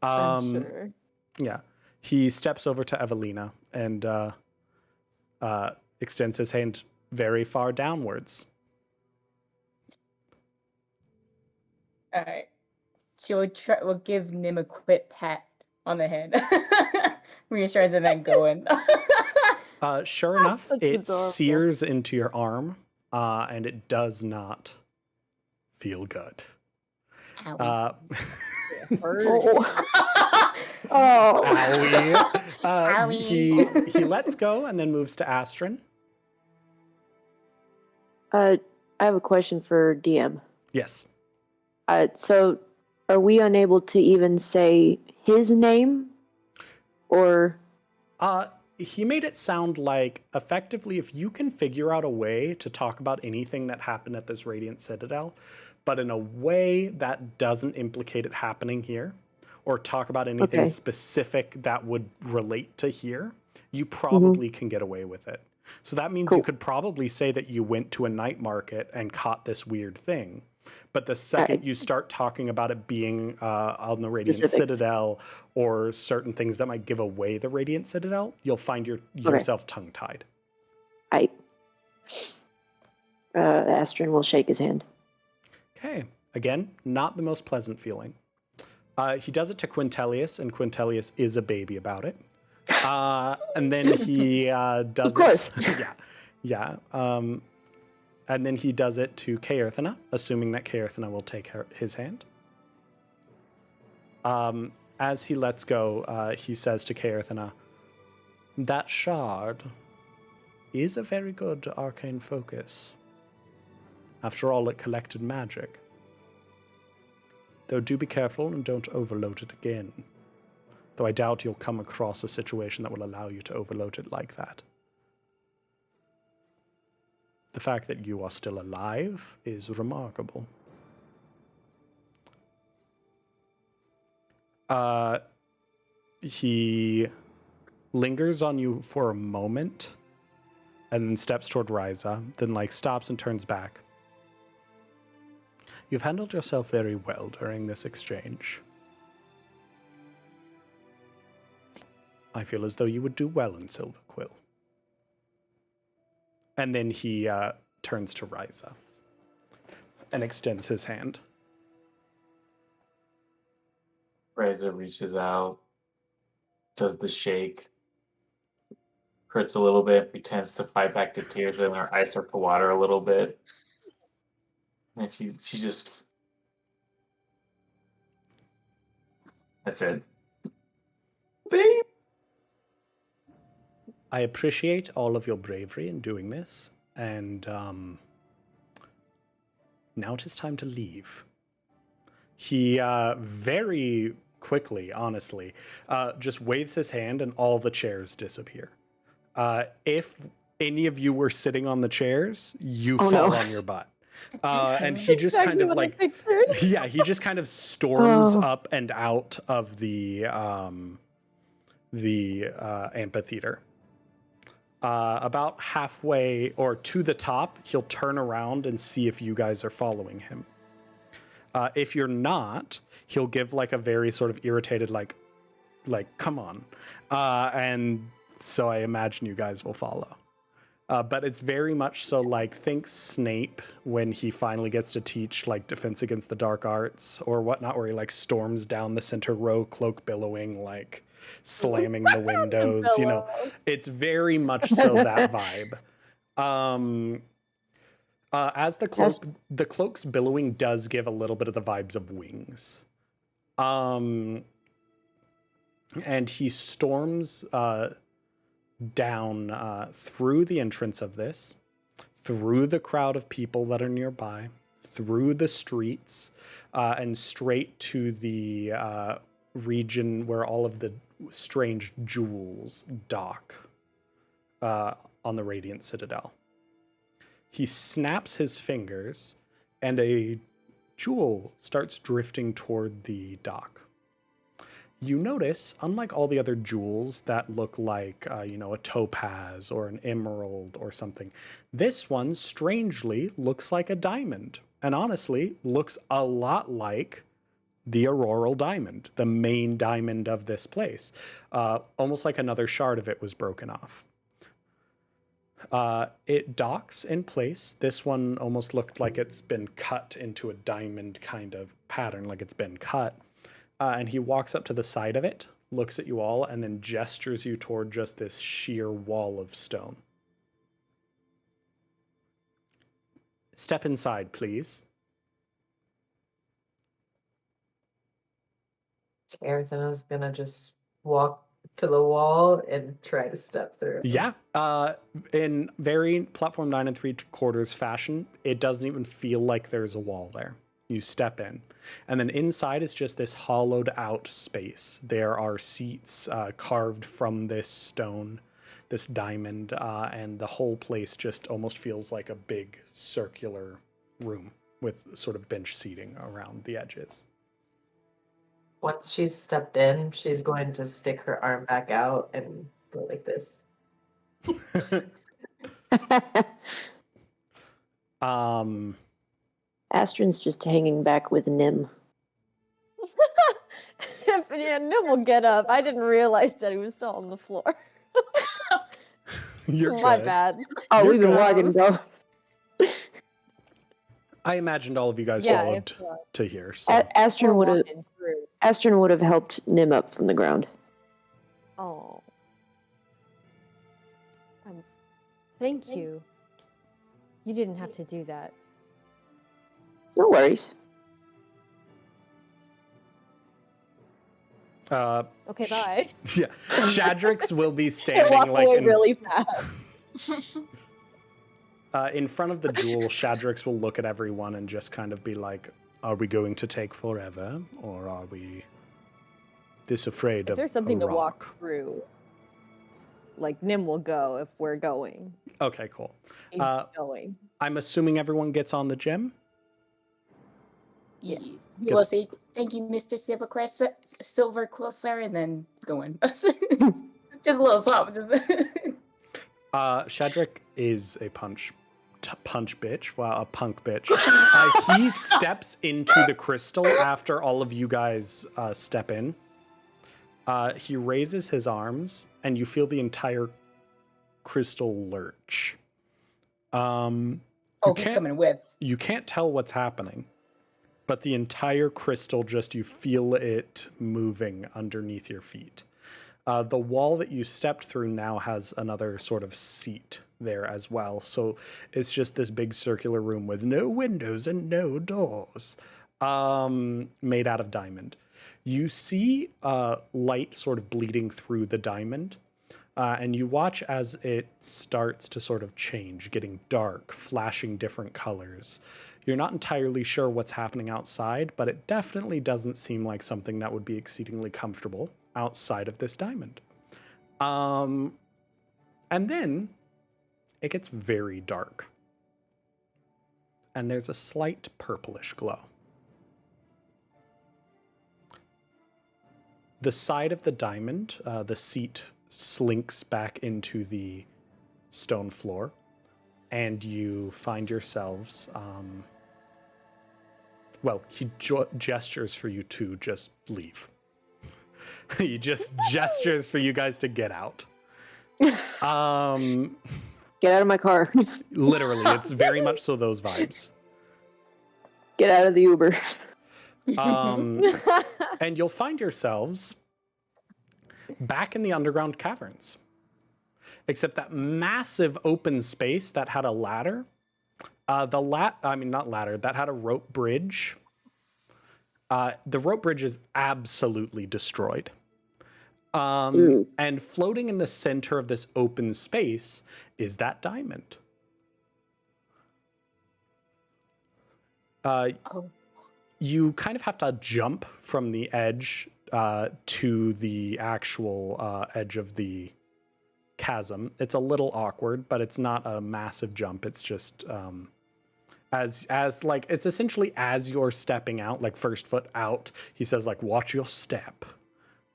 I'm sure. Yeah. He steps over to Evelina and extends his hand very far downwards. All right. We'll give Nim a quick pat on the head. Reassurance and then going. Sure enough, That's it adorable. sears into your arm, and it does not feel good. Owie. Oh. Owie. Owie. He lets go and then moves to Astrid. I have a question for DM. Yes. So, are we unable to even say his name? Or... He made it sound like, effectively, if you can figure out a way to talk about anything that happened at this Radiant Citadel, but in a way that doesn't implicate it happening here, or talk about anything specific that would relate to here, you probably can get away with it. So that means you could probably say that you went to a night market and caught this weird thing. But the second you start talking about it being on the Radiant Citadel or certain things that might give away the Radiant Citadel, you'll find yourself tongue-tied. Astrid will shake his hand. Okay. Again, not the most pleasant feeling. He does it to Quintelius, and Quintelius is a baby about it. And then he does of course. it. Yeah. And then he does it to Caerthana, assuming that Caerthana will take his hand. As he lets go, he says to Caerthana, that shard is a very good arcane focus. After all, it collected magic. Though do be careful and don't overload it again. Though I doubt you'll come across a situation that will allow you to overload it like that. The fact that you are still alive is remarkable. He lingers on you for a moment and then steps toward Ryza, then stops and turns back. You've handled yourself very well during this exchange. I feel as though you would do well in Silverquill. And then he turns to Ryza and extends his hand. Ryza reaches out, does the shake, hurts a little bit, pretends to fight back to tears, and her eyes start to water a little bit. And she just... That's it. Babe! I appreciate all of your bravery in doing this, and now it is time to leave. He very quickly, honestly, just waves his hand and all the chairs disappear. If any of you were sitting on the chairs, you fall on your butt. And he just kind of he just kind of storms up and out of the amphitheater. About halfway or to the top, he'll turn around and see if you guys are following him. If you're not, he'll give a very sort of irritated, like, come on. And so I imagine you guys will follow. But it's very much so think Snape when he finally gets to teach defense against the dark arts or whatnot, where he storms down the center row, cloak billowing, slamming the windows. It's very much so that vibe. As the cloak's billowing does give a little bit of the vibes of wings. And he storms down through the entrance of this, through the crowd of people that are nearby, through the streets and straight to the region where all of the strange jewels dock on the Radiant Citadel. He snaps his fingers, and a jewel starts drifting toward the dock. You notice, unlike all the other jewels that look like, a topaz or an emerald or something, this one strangely looks like a diamond, and honestly looks a lot like the auroral diamond, the main diamond of this place. Almost like another shard of it was broken off. It docks in place. This one almost looked like it's been cut into a diamond kind of pattern, like it's been cut. And he walks up to the side of it, looks at you all, and then gestures you toward just this sheer wall of stone. Step inside, please. Arizana's gonna just walk to the wall and try to step through. Yeah. In very platform 9 3/4 fashion, it doesn't even feel like there's a wall there. You step in, and then inside is just this hollowed out space. There are seats carved from this stone, this diamond, and the whole place just almost feels like a big circular room with sort of bench seating around the edges. Once she's stepped in, she's going to stick her arm back out and go like this. Astron's just hanging back with Nim. Yeah, Nim will get up. I didn't realize that he was still on the floor. You're My good. bad. Oh, You're we've been good. walking, bro. I imagined all of you guys Yeah, followed if, to here. So. Astron would have walking through. Astron would have helped Nim up from the ground. Oh. Thank you. You didn't have to do that. No worries. Okay, bye. Yeah, Shadrax will be I standing walk like away in, really fast. in front of the jewel. Shadrax will look at everyone and just kind of be like, "Are we going to take forever, or are we this afraid If of there's something a to walk rock?" through, like Nim will go if we're going. Okay, cool. He's going. I'm assuming everyone gets on the gem. Yes. We will say thank you, Mr. Silver Quilser, and then go in. Just a little something. Shadrach is a punch bitch. Wow, a punk bitch. He steps into the crystal after all of you guys step in. He raises his arms, and you feel the entire crystal lurch. He's coming with. You can't tell what's happening, but the entire crystal, just you feel it moving underneath your feet. The wall that you stepped through now has another sort of seat there as well. So it's just this big circular room with no windows and no doors, made out of diamond. You see light sort of bleeding through the diamond, and you watch as it starts to sort of change, getting dark, flashing different colors. You're not entirely sure what's happening outside, but it definitely doesn't seem like something that would be exceedingly comfortable outside of this diamond. And then it gets very dark. And there's a slight purplish glow. The side of the diamond, the seat slinks back into the stone floor, and you find yourselves, he gestures for you to just leave. He just gestures for you guys to get out. Get out of my car. Literally, it's very much so those vibes. Get out of the Uber. And you'll find yourselves back in the underground caverns. Except that massive open space that had a ladder. That had a rope bridge. The rope bridge is absolutely destroyed. And floating in the center of this open space is that diamond. Oh. You kind of have to jump from the edge to the actual edge of the chasm. It's a little awkward, but it's not a massive jump. It's just as like it's essentially as you're stepping out, like first foot out. He says like, "Watch your step."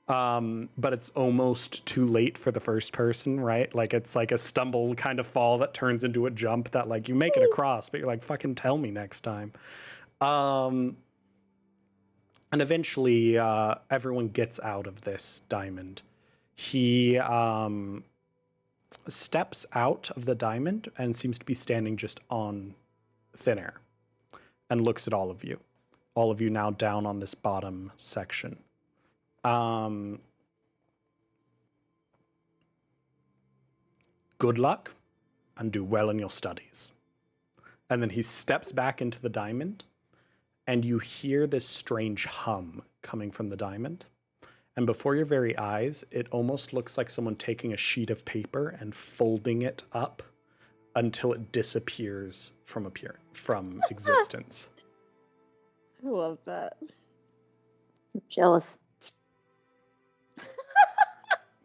But it's almost too late for the first person, right? Like it's like a stumble kind of fall that turns into a jump that like you make it across, but you're like, fucking tell me next time. And eventually everyone gets out of this diamond. He steps out of the diamond and seems to be standing just on thin air and looks at all of you now down on this bottom section. Good luck and do well in your studies. And then he steps back into the diamond, and you hear this strange hum coming from the diamond. And before your very eyes, it almost looks like someone taking a sheet of paper and folding it up until it disappears from existence. I love that. I'm jealous.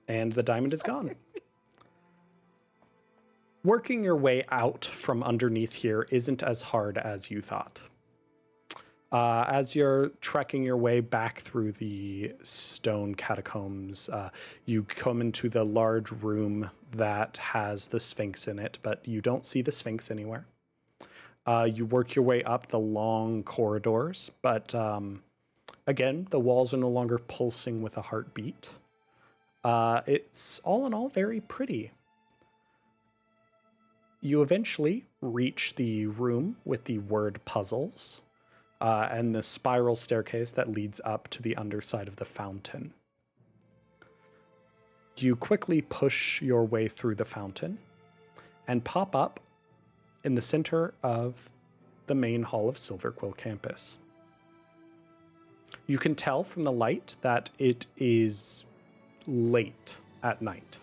And the diamond is gone. Working your way out from underneath here isn't as hard as you thought. As you're trekking your way back through the stone catacombs, you come into the large room that has the Sphinx in it, but you don't see the Sphinx anywhere. You work your way up the long corridors, but again, the walls are no longer pulsing with a heartbeat. It's all in all very pretty. You eventually reach the room with the word puzzles and the spiral staircase that leads up to the underside of the fountain. You quickly push your way through the fountain and pop up in the center of the main hall of Silverquill campus. You can tell from the light that it is late at night.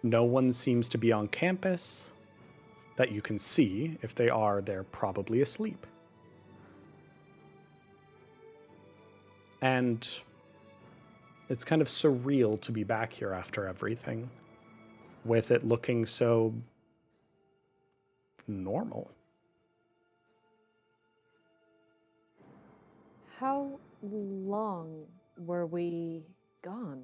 No one seems to be on campus that you can see. If they are, they're probably asleep. And it's kind of surreal to be back here after everything, with it looking so normal. How long were we gone?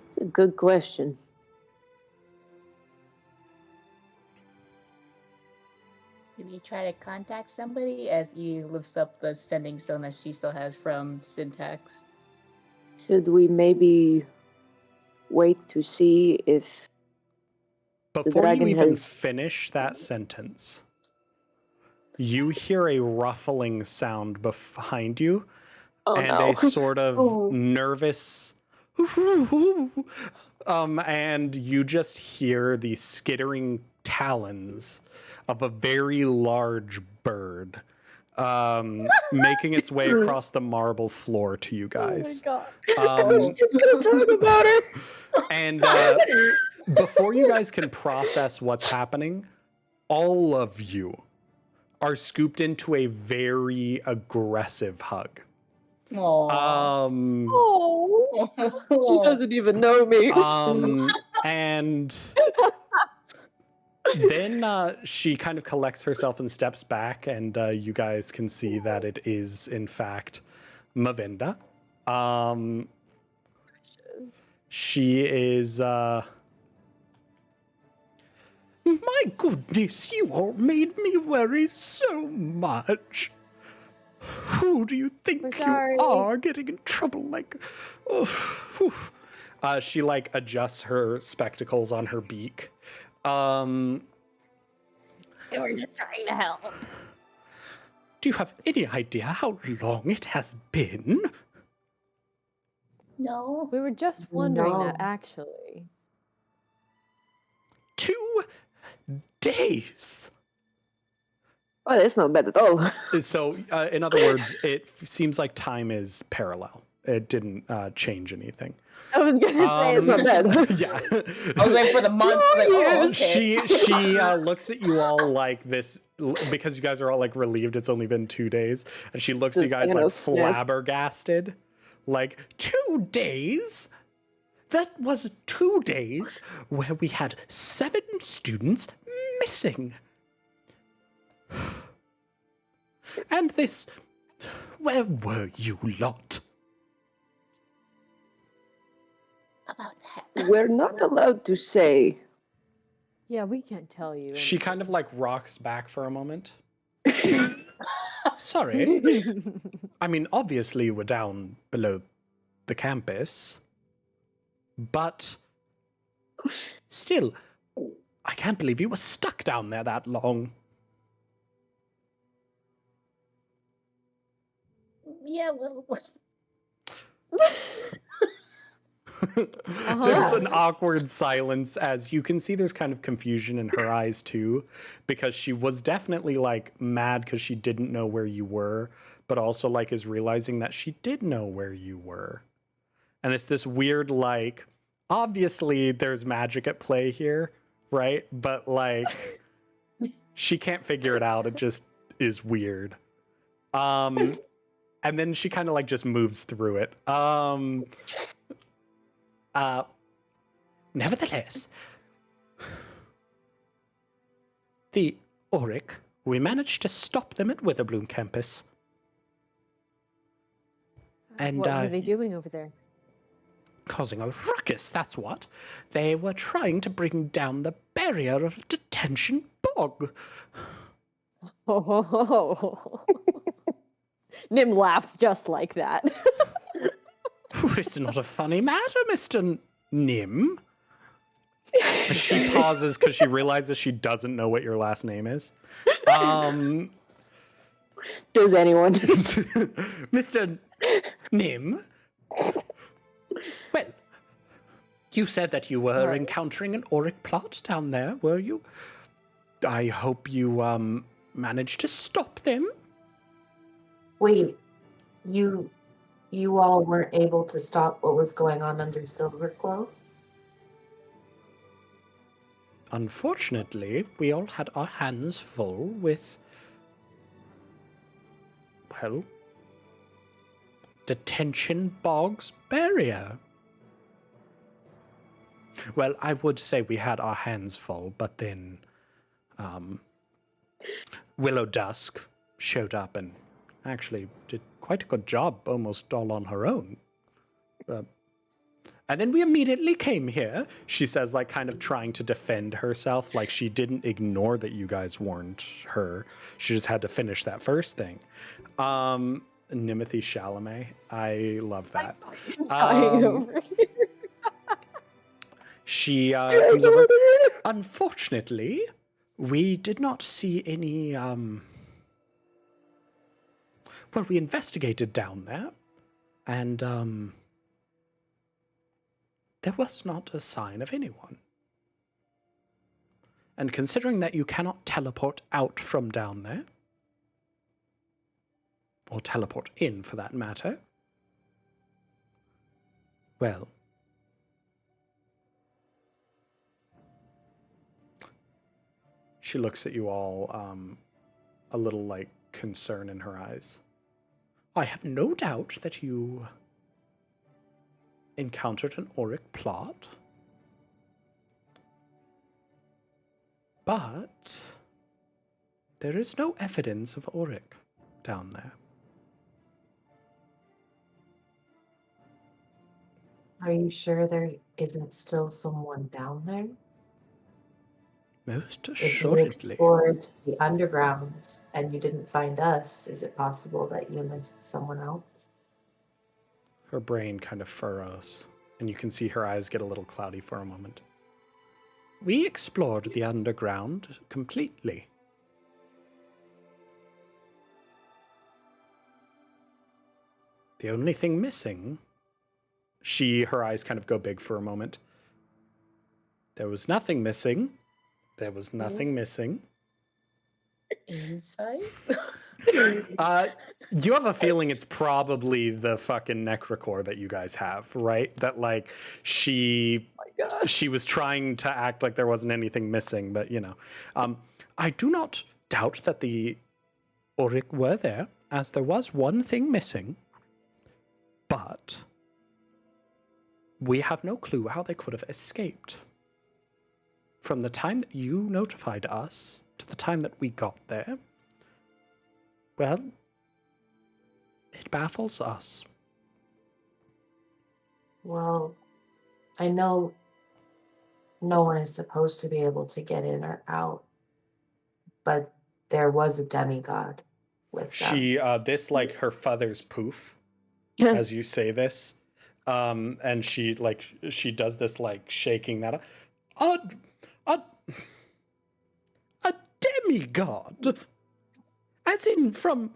It's a good question. Did we try to contact somebody as he lifts up the sending stone that she still has from Syntax? Should we maybe wait to see if Before dragon you even has- finish that sentence, you hear a ruffling sound behind you and no. a sort of Ooh. nervous and you just hear the skittering talons of a very large bird making its way across the marble floor to you guys. Oh my god. just gonna talk about it. And before you guys can process what's happening, all of you are scooped into a very aggressive hug. Aww. She doesn't even know me. And then she kind of collects herself and steps back, and you guys can see that it is, in fact, Mavinda. She is... My goodness, you all made me worry so much. Who do you think We're you sorry. are getting in trouble like... Oof, oof. She, like, adjusts her spectacles on her beak. We're just trying to help. Do you have any idea how long it has been? No. We were just wondering that, No. actually. 2 days. Oh, that's not bad at all. So, in other words, it seems like time is parallel. it didn't change anything. I was gonna say It's not bad. Yeah. I was waiting for the monster. Like, oh, okay. She looks at you all like this because you guys are all like relieved it's only been 2 days, and she looks at you guys like flabbergasted. Like, 2 days? That was 2 days where we had 7 students missing. And this, where were you lot? About that. We're not allowed to say. Yeah, we can't tell you. She kind of like rocks back for a moment. Sorry. I mean, obviously you were down below the campus, but still, I can't believe you were stuck down there that long. Yeah, well, There's an awkward silence as you can see there's kind of confusion in her eyes too, because she was definitely like mad because she didn't know where you were, but also like is realizing that she did know where you were. And it's this weird, like, obviously there's magic at play here, right? But like, she can't figure it out. It just is weird. And then she kind of like just moves through it. Nevertheless, the Auric, we managed to stop them at Witherbloom campus. And what were they doing over there? causing a ruckus, that's what. They were trying to bring down the barrier of detention bog. Oh. Nim laughs just like that. It's not a funny matter, Mr. Nim. She pauses because she realizes she doesn't know what your last name is. Does anyone? Mr. Nim? Well, you said that you were encountering an Auric plot down there, were you? I hope you, managed to stop them. Wait, you all weren't able to stop what was going on under Silverclaw? Unfortunately, we all had our hands full with, well, Detention Bog's barrier. Well, I would say we had our hands full, but then Willow Dusk showed up and actually did quite a good job, almost all on her own. And then we immediately came here, she says, like kind of trying to defend herself, like she didn't ignore that you guys warned her. She just had to finish that first thing. Nimothy Chalamet, I love that. Dying over here. She comes over. Unfortunately, we did not see any, well, we investigated down there, and, there was not a sign of anyone. And considering that you cannot teleport out from down there, or teleport in for that matter, well, she looks at you all, a little like concern in her eyes. I have no doubt that you encountered an Auric plot, but there is no evidence of Auric down there. Are you sure there isn't still someone down there? Most If you assuredly. explored the underground and you didn't find us, is it possible that you missed someone else? Her brain kind of furrows, and you can see her eyes get a little cloudy for a moment. We explored the underground completely. The only thing missing... her eyes kind of go big for a moment. There was nothing missing. There was nothing missing. insight? You have a feeling it's probably the fucking necrocore that you guys have, right? That like she was trying to act like there wasn't anything missing, but you know. I do not doubt that the Auric were there, as there was one thing missing, but we have no clue how they could have escaped. From the time that you notified us to the time that we got there, well, it baffles us. Well, I know no one is supposed to be able to get in or out, but there was a demigod with them. She, this like her feathers poof as you say this, and she does this like shaking that a demigod, as in from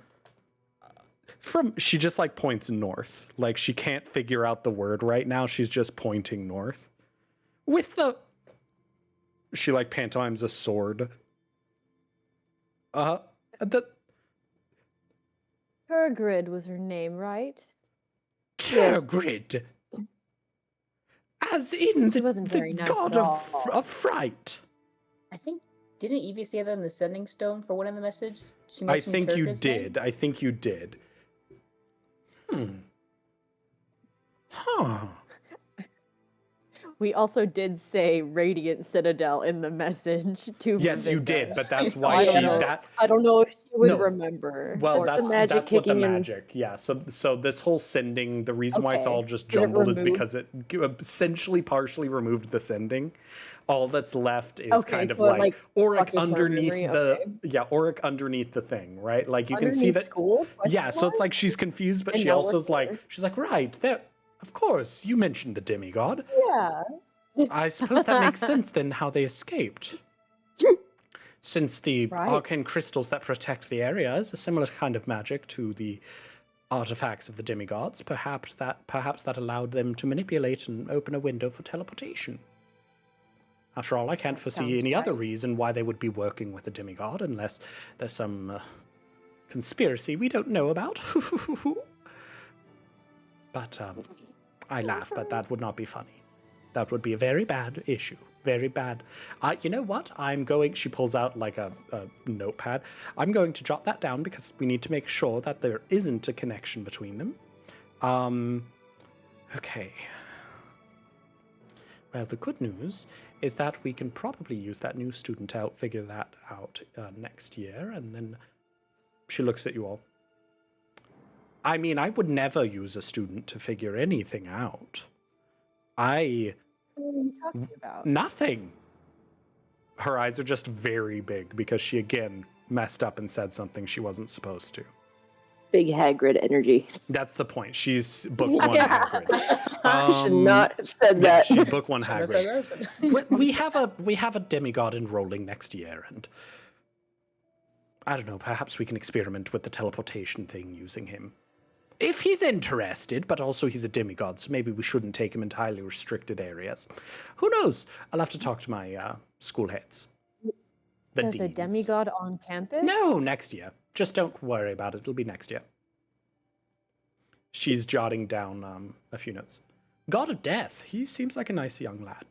she just like points north, like she can't figure out the word right now. She's just pointing north with she like pantomimes a sword. Turgrid was her name, right? Turgrid, as in She wasn't very nice god at all. of fright. I think didn't Evie say that in the sending stone for one of the messages? She I mentioned think you Turgrid's name? did. I think you did. Huh. We also did say Radiant Citadel in the message to Yes, you Ravinda. did, but that's So why I she don't know. that. I don't know if she would No. remember. Well, or That's the that's magic that's what the kicking in. magic. Yeah. So this whole sending, the reason why it's Okay. all just Did it jumbled is remove- because it essentially partially removed the sending. All that's left is Okay, kind of so it, like like, Auric fucked with her underneath memory, the okay. Auric underneath the thing, right? Like you can see Underneath that. school? Yeah, so it's like she's confused, but And she now also we're is like here. she's like, right, there. Of course, you mentioned the demigod. Yeah. I suppose that makes sense then how they escaped. Since the Right. arcane crystals that protect the area is a similar kind of magic to the artifacts of the demigods, perhaps that allowed them to manipulate and open a window for teleportation. After all, I can't That foresee sounds any other right. reason why they would be working with a demigod unless there's some conspiracy we don't know about. But I laugh, but that would not be funny. That would be a very bad issue. Very bad. You know what? She pulls out like a notepad. I'm going to jot that down because we need to make sure that there isn't a connection between them. Okay. Well, the good news is that we can probably use that new student to help figure that out next year, and then she looks at you all. I mean, I would never use a student to figure anything out. What are you talking about? Nothing. Her eyes are just very big because she again messed up and said something she wasn't supposed to. Big Hagrid energy. That's the point. She's book one Hagrid. Should not have said Yeah, that. she's book one Shouldn't have said Hagrid. that. We have a demigod enrolling next year, and I don't know. Perhaps we can experiment with the teleportation thing using him. If he's interested, but also he's a demigod, so maybe we shouldn't take him into highly restricted areas. Who knows? I'll have to talk to my school heads. There's a deans. demigod on campus? No, next year. Just don't worry about it. It'll be next year. She's jotting down a few notes. God of Death. He seems like a nice young lad.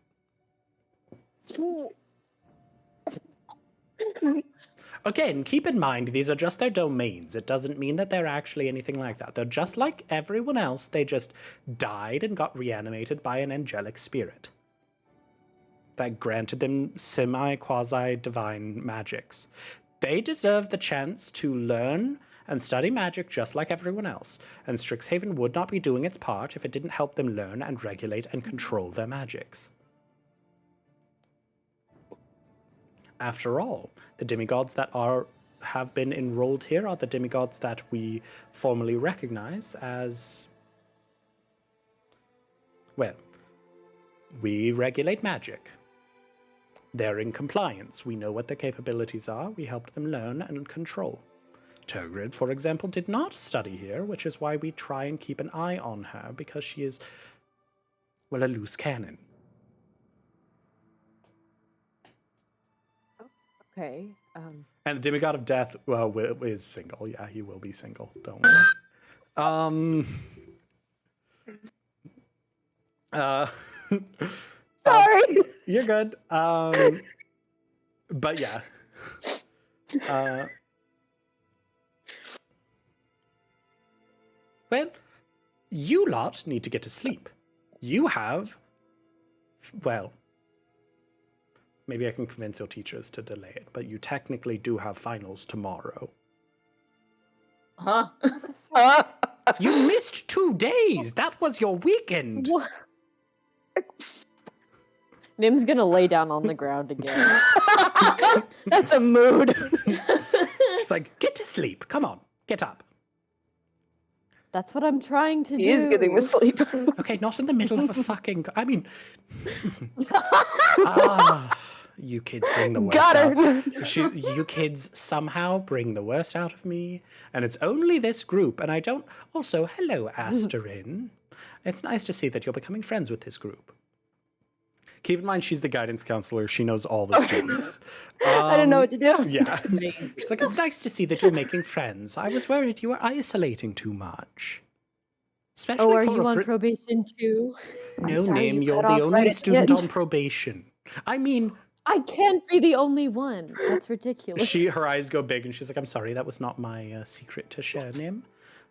Again, keep in mind, these are just their domains. It doesn't mean that they're actually anything like that. They're just like everyone else. They just died and got reanimated by an angelic spirit that granted them semi-quasi-divine magics. They deserve the chance to learn and study magic just like everyone else, and Strixhaven would not be doing its part if it didn't help them learn and regulate and control their magics. After all, the demigods that have been enrolled here are the demigods that we formally recognize as, well, we regulate magic. They're in compliance. We know what their capabilities are. We helped them learn and control. Turgrid, for example, did not study here, which is why we try and keep an eye on her, because she is, well, a loose cannon. Okay. And the demigod of death is single. Yeah, he will be single. Don't worry. Sorry. You're good. But yeah. Well, you lot need to get to sleep. You have, well, maybe I can convince your teachers to delay it, but you technically do have finals tomorrow. Huh? You missed 2 days. That was your weekend. What? Nim's gonna lay down on the ground again. That's a mood. She's like, get to sleep. Come on, get up. That's what I'm trying to do. He is getting to sleep. Okay, not in the middle of a fucking. I mean, you kids bring the worst Got out. her. You kids somehow bring the worst out of me, and it's only this group. And I don't. Also, hello, Asterin. It's nice to see that you're becoming friends with this group. Keep in mind, she's the guidance counselor. She knows all the students. I didn't know what to do. Yeah. She's like, it's nice to see that you're making friends. I was worried you were isolating too much. Especially Oh, are for you a on Brit- probation too? No, sorry, Nim, you you're cut the off only right at the student end. on probation. I mean, I can't be the only one. That's ridiculous. her eyes go big and she's like, I'm sorry, that was not my secret to share, Nim.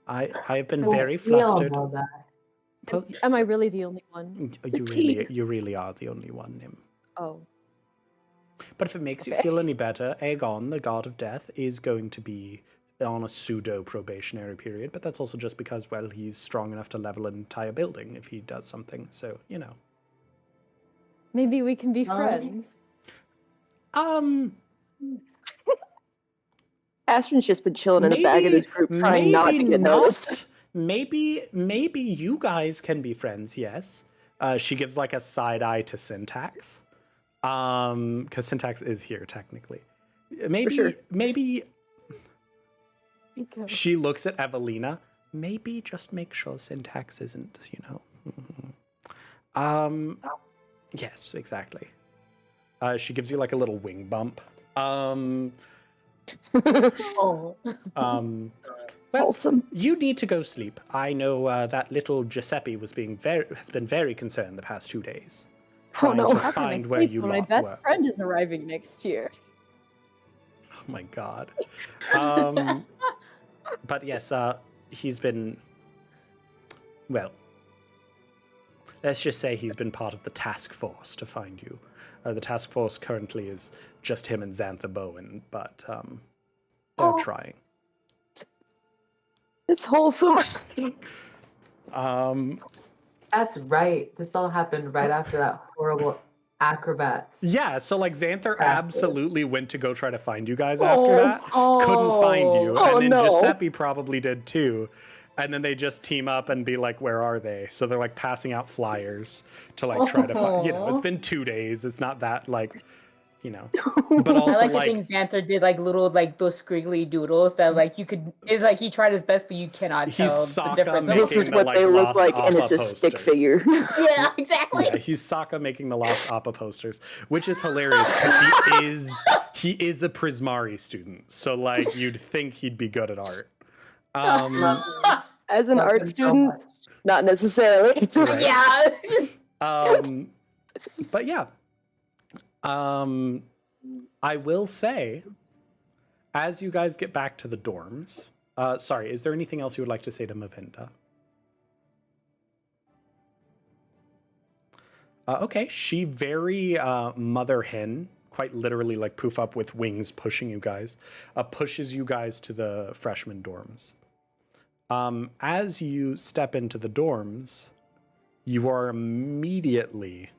I have been So very we all flustered. know that. Well, Am I really the only one? you really are the only one, Nim. Oh. But if it makes you Okay. feel any better, Aegon, the god of death, is going to be on a pseudo probationary period, but that's also just because, well, he's strong enough to level an entire building if he does something. So, you know. Maybe we can be Alright. friends. Astron's just been chilling in the back of this group, trying not to get noticed. Maybe you guys can be friends. Yes. She gives like a side eye to Syntax, because Syntax is here technically. Maybe sure. maybe Because she looks at Evelina. Maybe just make sure Syntax isn't, Yes, exactly. She gives you like a little wing bump. Oh. Well, Wholesome. you need to go sleep. I know that little Giuseppe has been very concerned the past 2 days, Oh, trying no. to how can I find where sleep you when my lot best were. friend is arriving next year? Oh my god. But yes, he's been. Well, let's just say he's been part of the task force to find you. The task force currently is just him and Xantha Bowen, but they're trying. It's wholesome. That's right. This all happened right after that horrible acrobats. Yeah, so like Xanther Practice. absolutely went to go try to find you guys after that. Couldn't find you. Oh, And then no. Giuseppe probably did too. And then they just team up and be like, where are they? So they're like passing out flyers to like try to find, it's been 2 days. It's not that like, but I also like the like, thing Xanther did, like little, like those squiggly doodles that, like, you could. It's like he tried his best, but you cannot He's tell the Sokka difference. making This is the, what like, they look Lost like, and Appa it's a stick posters. figure. Yeah, exactly. Yeah, he's Sokka making the Lost Appa posters, which is hilarious because he is a Prismari student. So like you'd think he'd be good at art. As an Love art him so student, much. not necessarily. Right. Yeah. But yeah. I will say, as you guys get back to the dorms, sorry, is there anything else you would like to say to Mavinda? Okay, she very mother hen, quite literally like poof up with wings pushing you guys, pushes you guys to the freshman dorms. As you step into the dorms, you are immediately,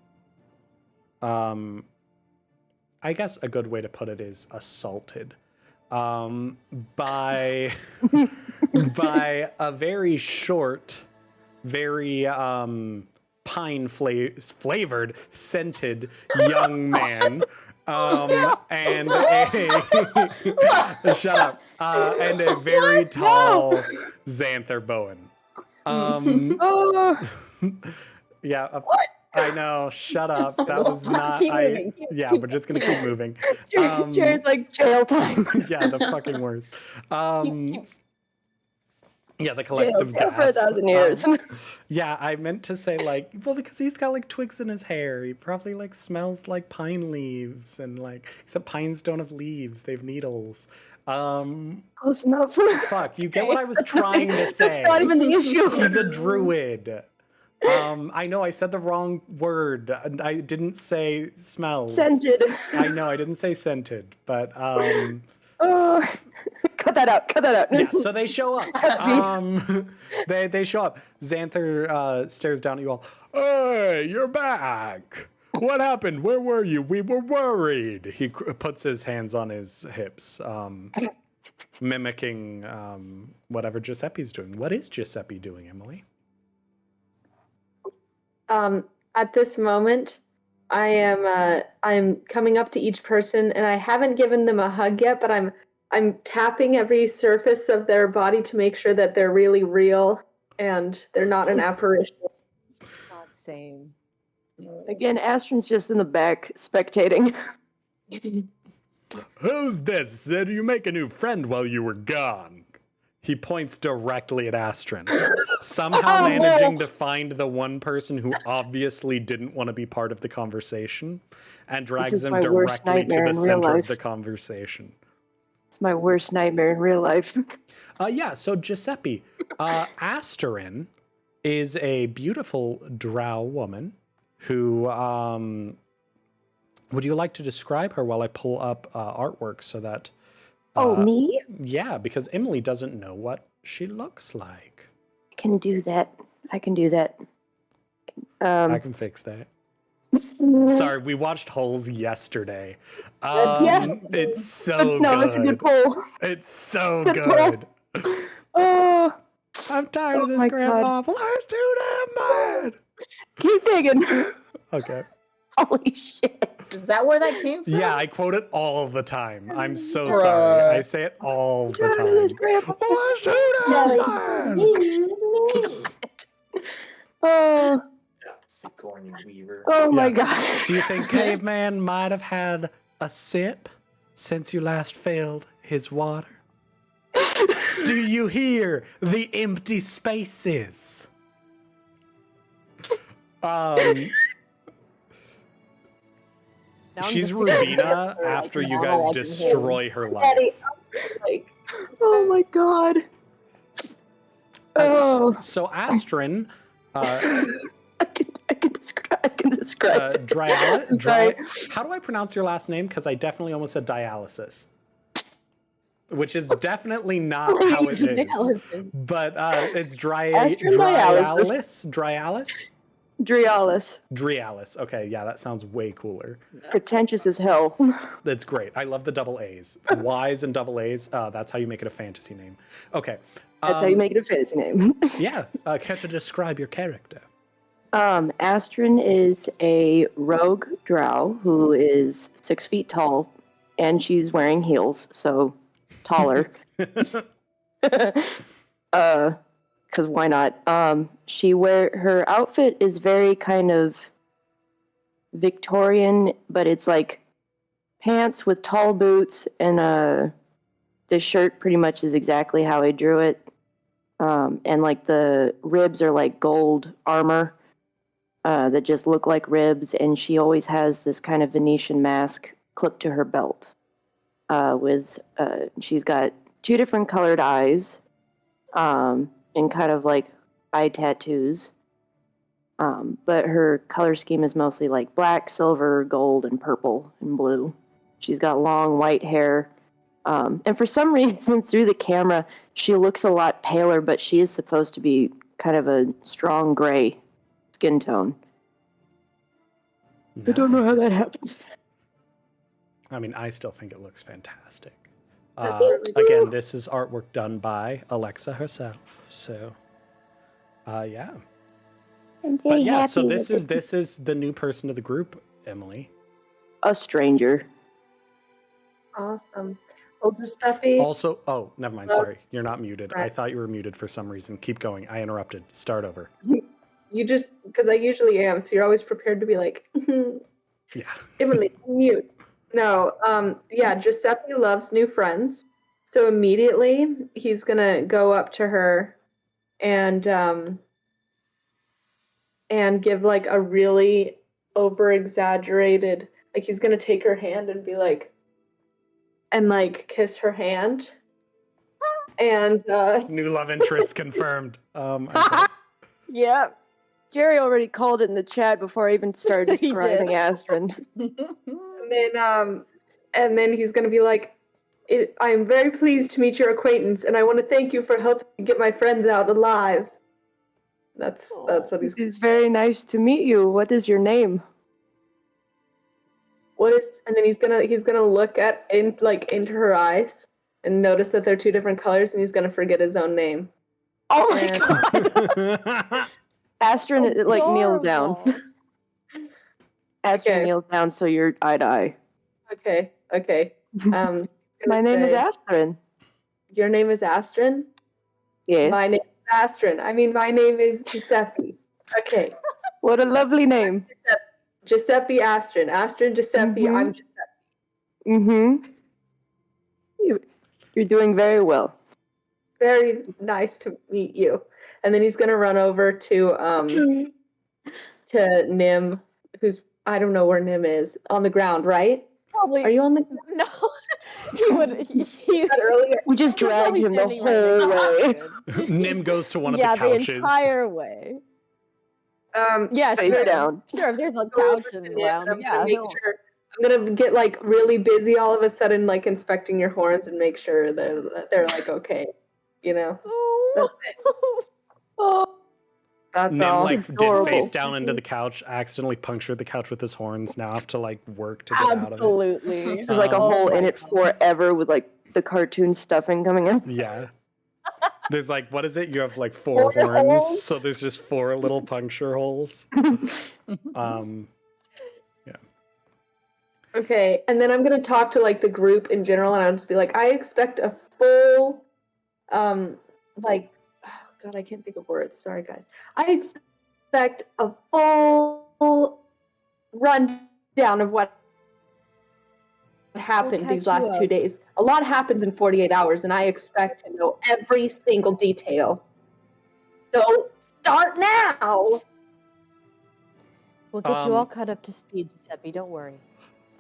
I guess a good way to put it is assaulted by by a very short, very pine flavored, scented young man. And a shut up. And a very tall Xanther Bowen. Oh, Yeah. I know. Shut up. That was Keep not. moving. Yeah, we're just gonna keep moving. Jared's like jail time. Yeah, the fucking worst. Yeah, the Jail, collective jail for gasp. 1,000 years. Yeah, I meant to say like, well, because he's got like twigs in his hair. He probably like smells like pine leaves and like, except pines don't have leaves; they have needles. Close enough. Fuck, you get what I was trying to say. That's not even the issue. He's a druid. I know I said the wrong word. I didn't say smells. Scented. I know I didn't say scented, but Oh, cut that out. Cut that out. yeah, so they show up. They show up. Xanther stares down at you all. Hey, you're back. What happened? Where were you? We were worried. He puts his hands on his hips, mimicking whatever Giuseppe's doing. What is Giuseppe doing, Emily? At this moment, I'm coming up to each person, and I haven't given them a hug yet, but I'm tapping every surface of their body to make sure that they're really real and they're not an apparition. God, same. Again, Astron's just in the back spectating. Who's this? Did you make a new friend while you were gone? He points directly at Astron, somehow managing to find the one person who obviously didn't want to be part of the conversation and drags him directly to the center of the conversation. It's my worst nightmare in real life. Yeah, so Giuseppe, Asterin is a beautiful drow woman who, would you like to describe her while I pull up artwork so that... me? Yeah, because Emily doesn't know what she looks like. I can do that. I I can fix that. Sorry, we watched Holes yesterday. It's so good. No, that's a good poll. It's so Good good. Oh, I'm tired of this my grandpa. God. Life's too damn bad. keep digging. Okay. Holy shit. Is that where that came from? Yeah, I quote it all the time. I'm so Bruh. sorry. I say it all the Tired of this time. grandpa. Life's too damn bad. Oh, Sigourney Weaver. oh my Yeah. God. Do you think Caveman might have had a sip since you last filled his water? Do you hear the empty spaces? She's Rubina after you guys destroy her life. Oh my God. Oh, So Astrin, I can describe it. I'm sorry. How do I pronounce your last name? Because I definitely almost said dialysis. Which is definitely not how it is. Dialysis. But it's Astrin dialysis. Drialis. Drialis. Okay, yeah, that sounds way cooler. Pretentious as hell. That's great. I love the double A's. Y's and double A's. That's how you make it a fantasy name. Okay. That's how you make it a fantasy name. Yeah. Can you describe your character? Astrin is a rogue drow who is 6 feet tall, and she's wearing heels, so taller. Because why not? Her outfit is very kind of Victorian, but it's like pants with tall boots, and the shirt pretty much is exactly how I drew it. And like the ribs are like gold armor that just look like ribs, and she always has this kind of Venetian mask clipped to her belt. She's got 2 different colored eyes, and kind of like eye tattoos. But her color scheme is mostly like black, silver, gold, and purple and blue. She's got long white hair. And for some reason, through the camera, she looks a lot paler, but she is supposed to be kind of a strong gray skin tone. I don't know how that happens. I mean, I still think it looks fantastic. That's really Again, this is artwork done by Alexa herself. So, yeah. I'm But yeah, so this is the new person to the group, Emily. a stranger. Awesome. Well, Giuseppe, Also, oh, never mind. Sorry, That's you're not muted. I right. thought you were muted for some reason. Keep going. I interrupted. Start over. You just, because I usually am, so you're always prepared to be like, Yeah. Emily, mute. No, yeah, Giuseppe loves new friends. So immediately he's gonna go up to her and give like a really over exaggerated, like he's gonna take her hand and be like, and like kiss her hand. And New love interest confirmed. Yep. Jerry already called it in the chat before I even started He describing did. Astrid. and then he's gonna be like, I am very pleased to meet your acquaintance, and I want to thank you for helping get my friends out alive. That's what he's. It's very nice to meet you. What is your name? What is? And then he's gonna look into her eyes and notice that they're two different colors, and he's gonna forget his own name. Oh my And- god! Astrid kneels down. Adorable. Astrid Okay. kneels down, so you're eye to eye. Okay. My name is say, Astrid. Your name is Astrid? Yes. My name is Astrid. I mean, my name is Giuseppe. Okay. What a lovely name. Giuseppe Astrid. Astrid Giuseppe. Mhm. I'm Giuseppe. Mm-hmm. You're doing very well. Very nice to meet you. And then he's gonna run over to Nim, who's, I don't know where Nim is, on the ground, right? Probably Are you on the ground? no. He would. He, Earlier. We just You're dragged probably him the standing right whole next way. to Astrid. Nim goes to one of Yeah, the couches. entire way. Yeah, Face sure. down. Sure, if there's a Go over couch to in Nim, around, and I'm yeah, gonna make he'll- sure. I'm gonna get like really busy all of a sudden, like inspecting your horns and make sure that they're like okay, you know. That's it. Oh, That's Nim all. like It's did adorable. face down into the couch, accidentally punctured the couch with his horns. Now have to like work to get out of it. Absolutely. there's like a Oh hole in my it God. forever with like the cartoon stuffing coming in. Yeah. There's like, what is it? You have like four Four horns, holes? so there's just four little puncture holes. Okay, and then I'm gonna talk to like the group in general, and I'll just be like, I expect a full, like, oh God, I can't think of words. Sorry, guys. I expect a full rundown of what happened catch these you last 2 up. days. A lot happens in 48 hours, and I expect to know every single detail. So start now. We'll get you all Um, caught up to speed, Giuseppe. Don't worry.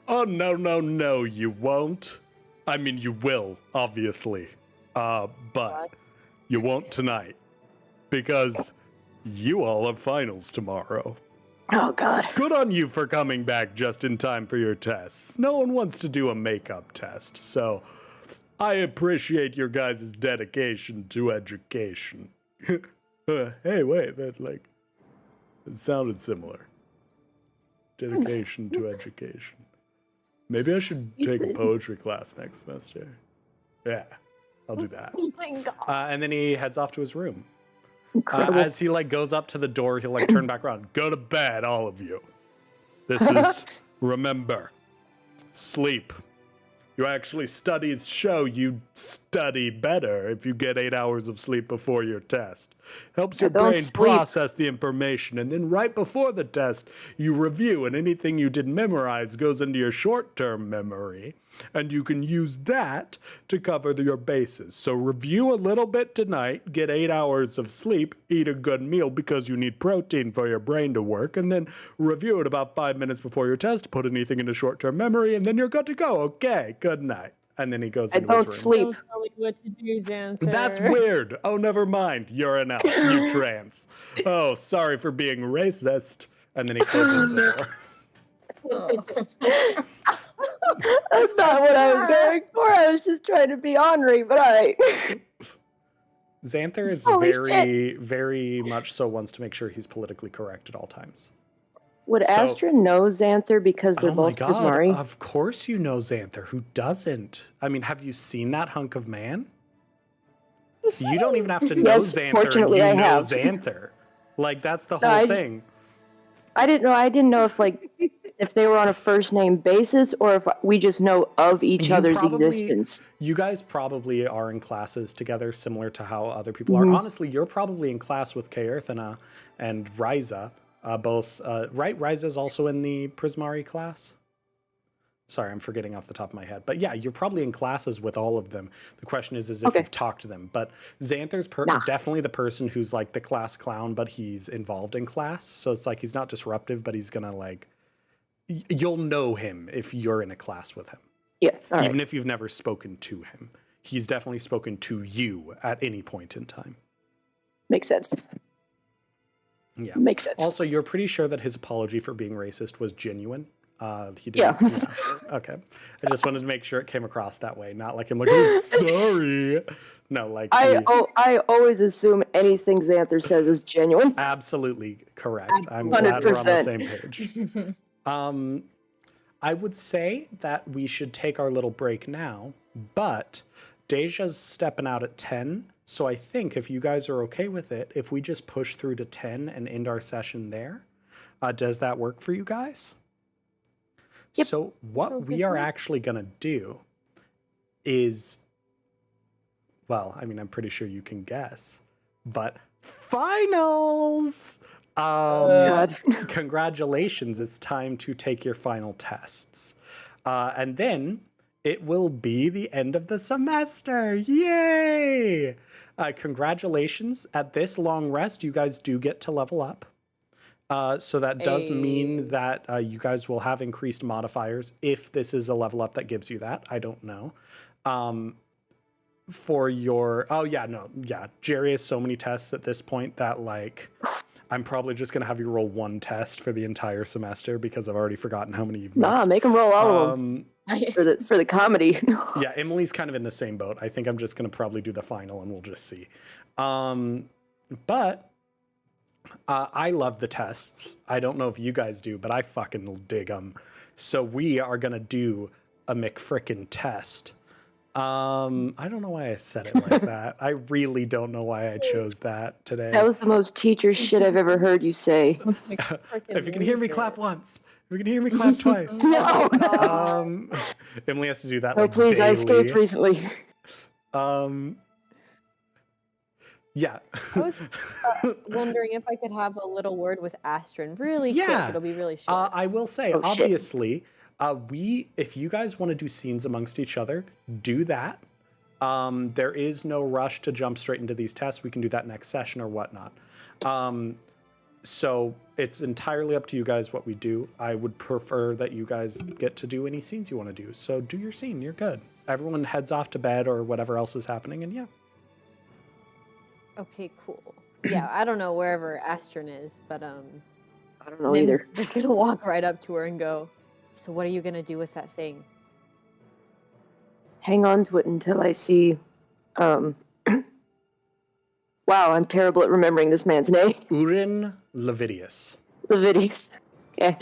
Oh, no, you won't. I mean, you will, obviously. But What? you won't tonight. Because you all have finals tomorrow. Oh god. Good on you for coming back just in time for your tests. No one wants to do a makeup test, so I appreciate your guys' dedication to education. Hey, wait, that like, it sounded similar. Dedication to education. Maybe I should take a poetry class next semester. Yeah, I'll do that. Oh my God. And then he heads off to his room. Incredible. As he like goes up to the door, he'll like turn back around. Go to bed, all of you. This is remember, sleep. Your actually studies show you study better if you get 8 hours of sleep before your test. Helps your I don't brain sleep. process the information, and then right before the test, you review, and anything you didn't memorize goes into your short-term memory, and you can use that to cover your bases. So review a little bit tonight, get 8 hours of sleep, eat a good meal because you need protein for your brain to work, and then review it about 5 minutes before your test, put anything into short-term memory, and then you're good to go. Okay, good night. And then he goes I into his don't room. sleep. Don't tell me what to do, Xanther. That's weird. Oh, never mind. You're an elf. You trans. Oh, sorry for being racist. And then he closes the door. That's not what I was going for. I was just trying to be ornery, but alright. Xanther is Holy very much so wants to make sure he's politically correct at all times. Would So- Astrid know Xanther because they're Oh my both god, Prismari? of course you know Xanther. Who doesn't? I mean, have you seen that hunk of man? You don't even have to know Yes, Xanther. fortunately you I know have. Xanther. Like, that's the No, whole I just- thing. I didn't know if like if they were on a first name basis or if we just know of each other's existence. You guys probably are in classes together, similar to how other people are. Honestly, you're probably in class with Kaerthana and Ryza, both. Right, Ryza's also in the Prismari class. Sorry, I'm forgetting off the top of my head. But yeah, you're probably in classes with all of them. The question is if you've talked to them. But Xanther's definitely the person who's like the class clown, but he's involved in class. So it's like he's not disruptive, but he's gonna like, you'll know him if you're in a class with him. Yeah, even if you've never spoken to him. He's definitely spoken to you at any point in time. Makes sense. Yeah. Makes sense. Also, you're pretty sure that his apology for being racist was genuine. He didn't. Yeah. Okay. I just wanted to make sure it came across that way, not like I'm like, oh, sorry. No, like I always assume anything Xanther says is genuine. Absolutely correct. I'm glad we're on the same page. I would say that we should take our little break now, but Deja's stepping out at 10. So I think if you guys are okay with it, if we just push through to 10 and end our session there, does that work for you guys? Yep. So what we are actually going to do is, well, I mean, I'm pretty sure you can guess, but finals! Congratulations, it's time to take your final tests. And then it will be the end of the semester. Yay! Congratulations. At this long rest, you guys do get to level up. So that does mean that you guys will have increased modifiers if this is a level up that gives you that. I don't know. For your... Jerry has so many tests at this point that, like, I'm probably just going to have you roll one test for the entire semester because I've already forgotten how many you've missed. Nah, make them roll all of them for the comedy. Yeah, Emily's kind of in the same boat. I think I'm just going to probably do the final and we'll just see. But I love the tests. I don't know if you guys do, but I fucking dig them. So we are going to do a McFrickin' test. I don't know why I said it like that. I really don't know why I chose that today. That was the most teacher shit I've ever heard you say. If you can hear me, clap once. If you can hear me, clap twice. No. Emily has to do that. Oh, like, please! daily. I escaped recently. Yeah. I was wondering if I could have a little word with Astrid. Really quick. It'll be really short. I will say, obviously, if you guys want to do scenes amongst each other, do that. There is no rush to jump straight into these tests. We can do that next session or whatnot. So it's entirely up to you guys what we do. I would prefer that you guys get to do any scenes you want to do. So do your scene. You're good. Everyone heads off to bed or whatever else is happening, and yeah. Okay, cool. Yeah, I don't know wherever Astrid is, but I don't know either. Just gonna walk right up to her and go, so what are you gonna do with that thing? Hang on to it until I see wow, I'm terrible at remembering this man's name. Urin Levidius. Levidius. Okay.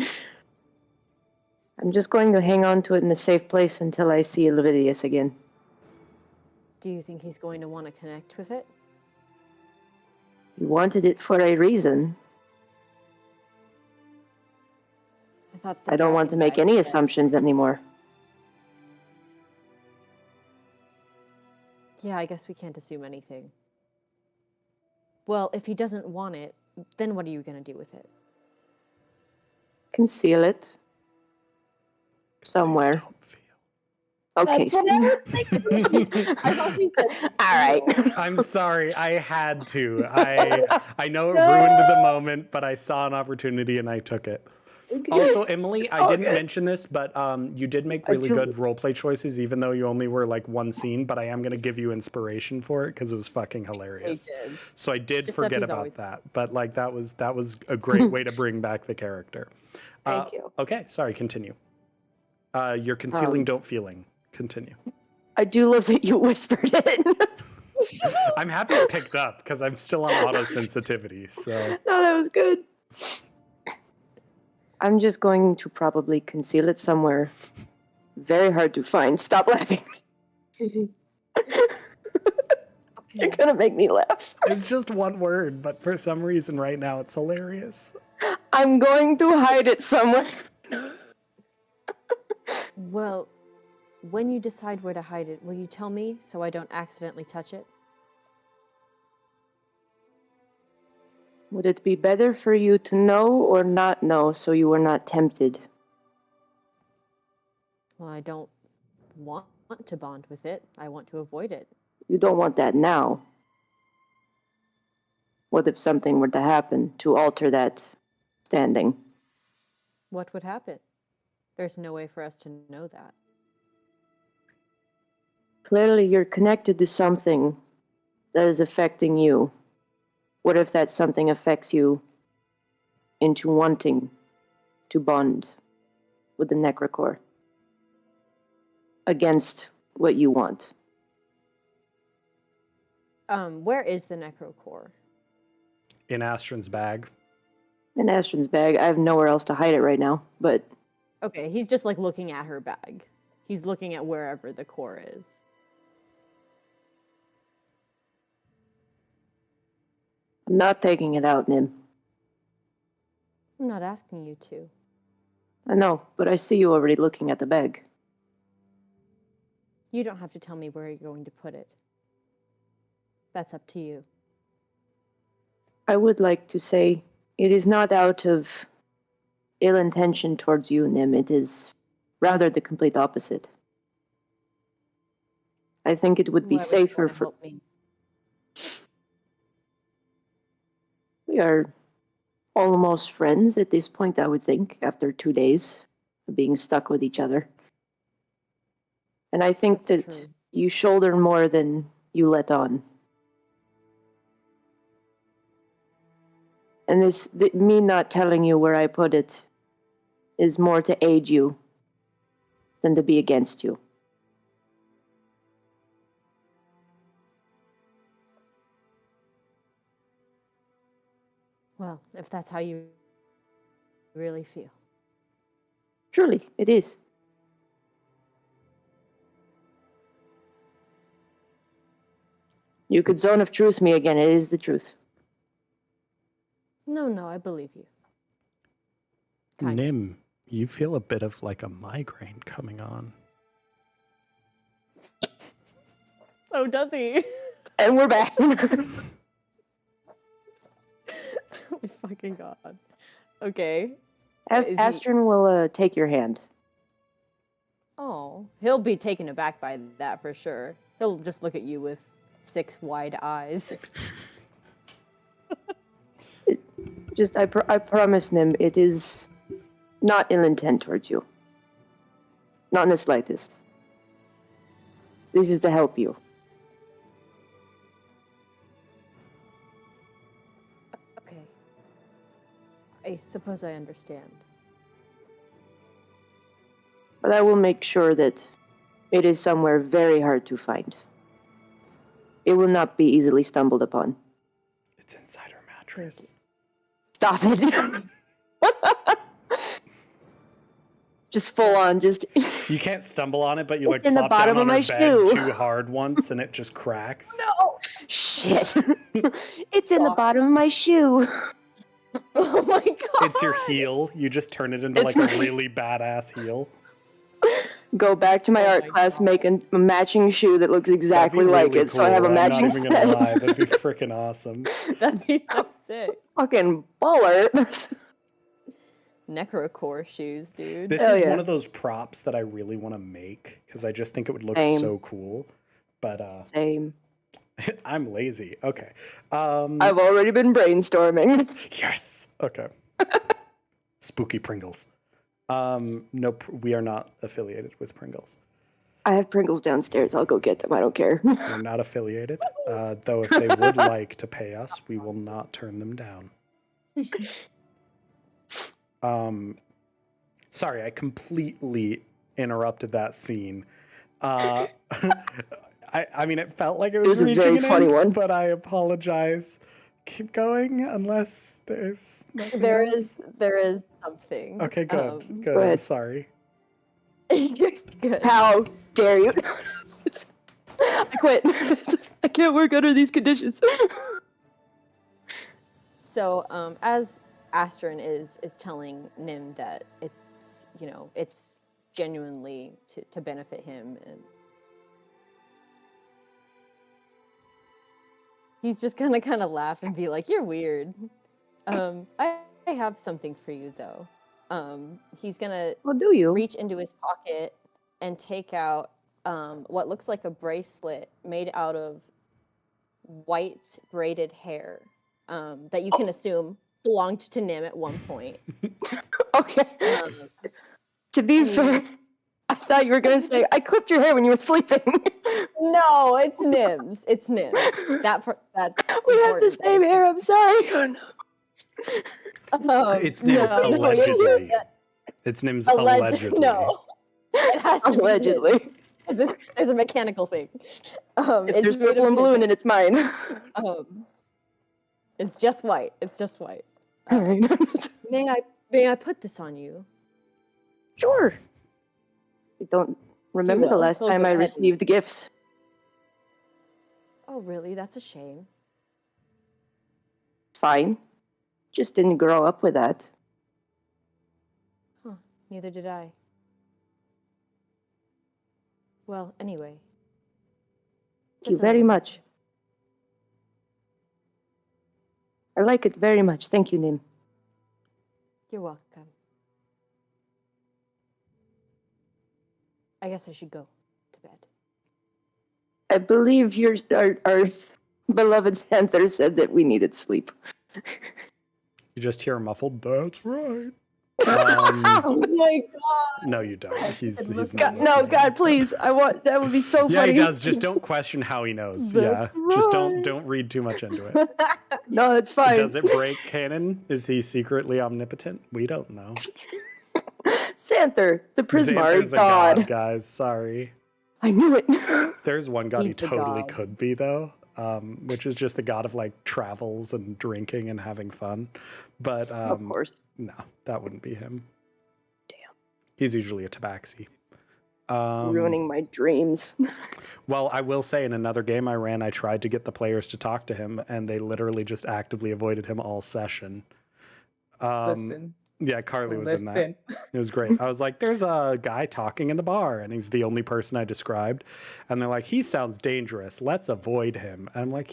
I'm just going to hang on to it in a safe place until I see Levidius again. Do you think he's going to want to connect with it? He wanted it for a reason. I don't want to make any assumptions anymore. Yeah, I guess we can't assume anything. Well, if he doesn't want it, then what are you going to do with it? Conceal it. Somewhere. Don't feel. Okay. I thought she said. All right. I'm sorry. I had to. I know it ruined the moment, but I saw an opportunity and I took it. Also, Emily, I didn't mention this, but you did make really good roleplay choices, even though you only were like one scene. But I am going to give you inspiration for it because it was fucking hilarious. So I did forget about that. But like that was a great way to bring back the character. Thank you. Okay, sorry. Continue. You're concealing, don't feeling. Continue. I do love that you whispered it. I'm happy it picked up because I'm still on auto sensitivity. So no, that was good. I'm just going to probably conceal it somewhere very hard to find. Stop laughing. You're gonna make me laugh. It's just one word, but for some reason right now it's hilarious. I'm going to hide it somewhere. Well, when you decide where to hide it, will you tell me so I don't accidentally touch it? Would it be better for you to know or not know so you were not tempted? Well, I don't want to bond with it. I want to avoid it. You don't want that now. What if something were to happen to alter that standing? What would happen? There's no way for us to know that. Clearly, you're connected to something that is affecting you. What if that something affects you into wanting to bond with the Necrocore against what you want? Where is the Necrocore? In Astron's bag. In Astron's bag, I have nowhere else to hide it right now, but Okay, he's just like looking at her bag. He's looking at wherever the core is. I'm not taking it out, Nim. I'm not asking you to. I know, but I see you already looking at the bag. You don't have to tell me where you're going to put it. That's up to you. I would like to say it is not out of ill intention towards you, Nim. It is rather the complete opposite. I think it would be Why would you safer wanna for... help me? We are almost friends at this point, I would think, after 2 days of being stuck with each other. And I think That's that true. you shoulder more than you let on. And me not telling you where I put it is more to aid you than to be against you. Well, if that's how you really feel. Truly, it is. You could zone of truth me again, it is the truth. No, I believe you. Kind of. Nim, you feel a bit of like a migraine coming on. Oh, does he? And we're back. Oh my fucking god. Okay. Is he- Astron will take your hand. Oh, he'll be taken aback by that for sure. He'll just look at you with 6 wide eyes. I promise, Nim, it is not ill intent towards you. Not in the slightest. This is to help you. Okay. I suppose I understand. But I will make sure that it is somewhere very hard to find. It will not be easily stumbled upon. It's inside her mattress. Stop it. Just full on, just... You can't stumble on it, but you It's like in the plop bottom down on of her my bed shoe. too hard once and it just cracks. No! Shit. It's in the bottom of my shoe. Oh my god! It's your heel. You just turn it into It's like a my- really badass heel. Go back to my Oh art my class, God. make a matching shoe that looks exactly That'd be like really it, so I have a cool. matching I'm not even gonna set. lie. That'd be freaking awesome. That'd be so sick. Fucking baller. Necrocore shoes, dude. This Hell is yeah. one of those props that I really want to make because I just think it would look Same. so cool. But Same. I'm lazy. Okay. I've already been brainstorming. Yes. Okay. Spooky Pringles. Nope. We are not affiliated with Pringles. I have Pringles downstairs. I'll go get them. I don't care. We're not affiliated. Though if they would like to pay us, we will not turn them down. Sorry, I completely interrupted that scene. I mean, it felt like it was a reaching very an funny end, one. but I apologize. Keep going unless there's nothing There else. is something. Okay, good. Go Good. I'm ahead. sorry. Good. How dare you? I quit. I can't work under these conditions. So, as Astron is telling Nim that it's genuinely to benefit him, and he's just gonna kind of laugh and be like, "You're weird." I have something for you though. He's gonna Well, do you? reach into his pocket and take out what looks like a bracelet made out of white braided hair that you can assume belonged to Nim at one point. Okay. Um, To be and fair, I thought you were gonna say I clipped your hair when you were sleeping. no, it's Nim's. It's Nim's. That's We have the same hair. I'm sorry. It's Nim's no, allegedly. It's Nim's allegedly. No, it has to Allegedly. be Nim's. There's a mechanical thing. If It's there's made purple of and blue in his- it, it's mine. It's just white. It's just white. All right. May I put this on you? Sure. I don't remember the will. last He'll time go I ahead received gifts. Oh, really? That's a shame. Fine. Just didn't grow up with that. Huh. Neither did I. Well, anyway. Thank you Just very another much. I like it very much. Thank you, Nim. You're welcome. I guess I should go to bed. I believe our beloved Xanther said that we needed sleep. You just hear a muffled, "That's right." Oh my god! No, you don't. He's listen. not No, listening. God, please! That would be so Yeah, funny. he does. Just don't question how he knows. That's Just right. don't read too much into it. No, that's fine. Does it break canon? Is he secretly omnipotent? We don't know. Xanther, the Prismar Xanther's a god. guys. Sorry. I knew it. There's one god he He's the totally god. could be though, which is just the god of like travels and drinking and having fun. But Of course. no, that wouldn't be him. Damn. He's usually a tabaxi. Ruining my dreams. Well, I will say in another game I ran, I tried to get the players to talk to him, and they literally just actively avoided him all session. Listen. Yeah, Carly was in that. Listen. It was great. I was like, there's a guy talking in the bar, and he's the only person I described. And they're like, he sounds dangerous. Let's avoid him. And I'm like,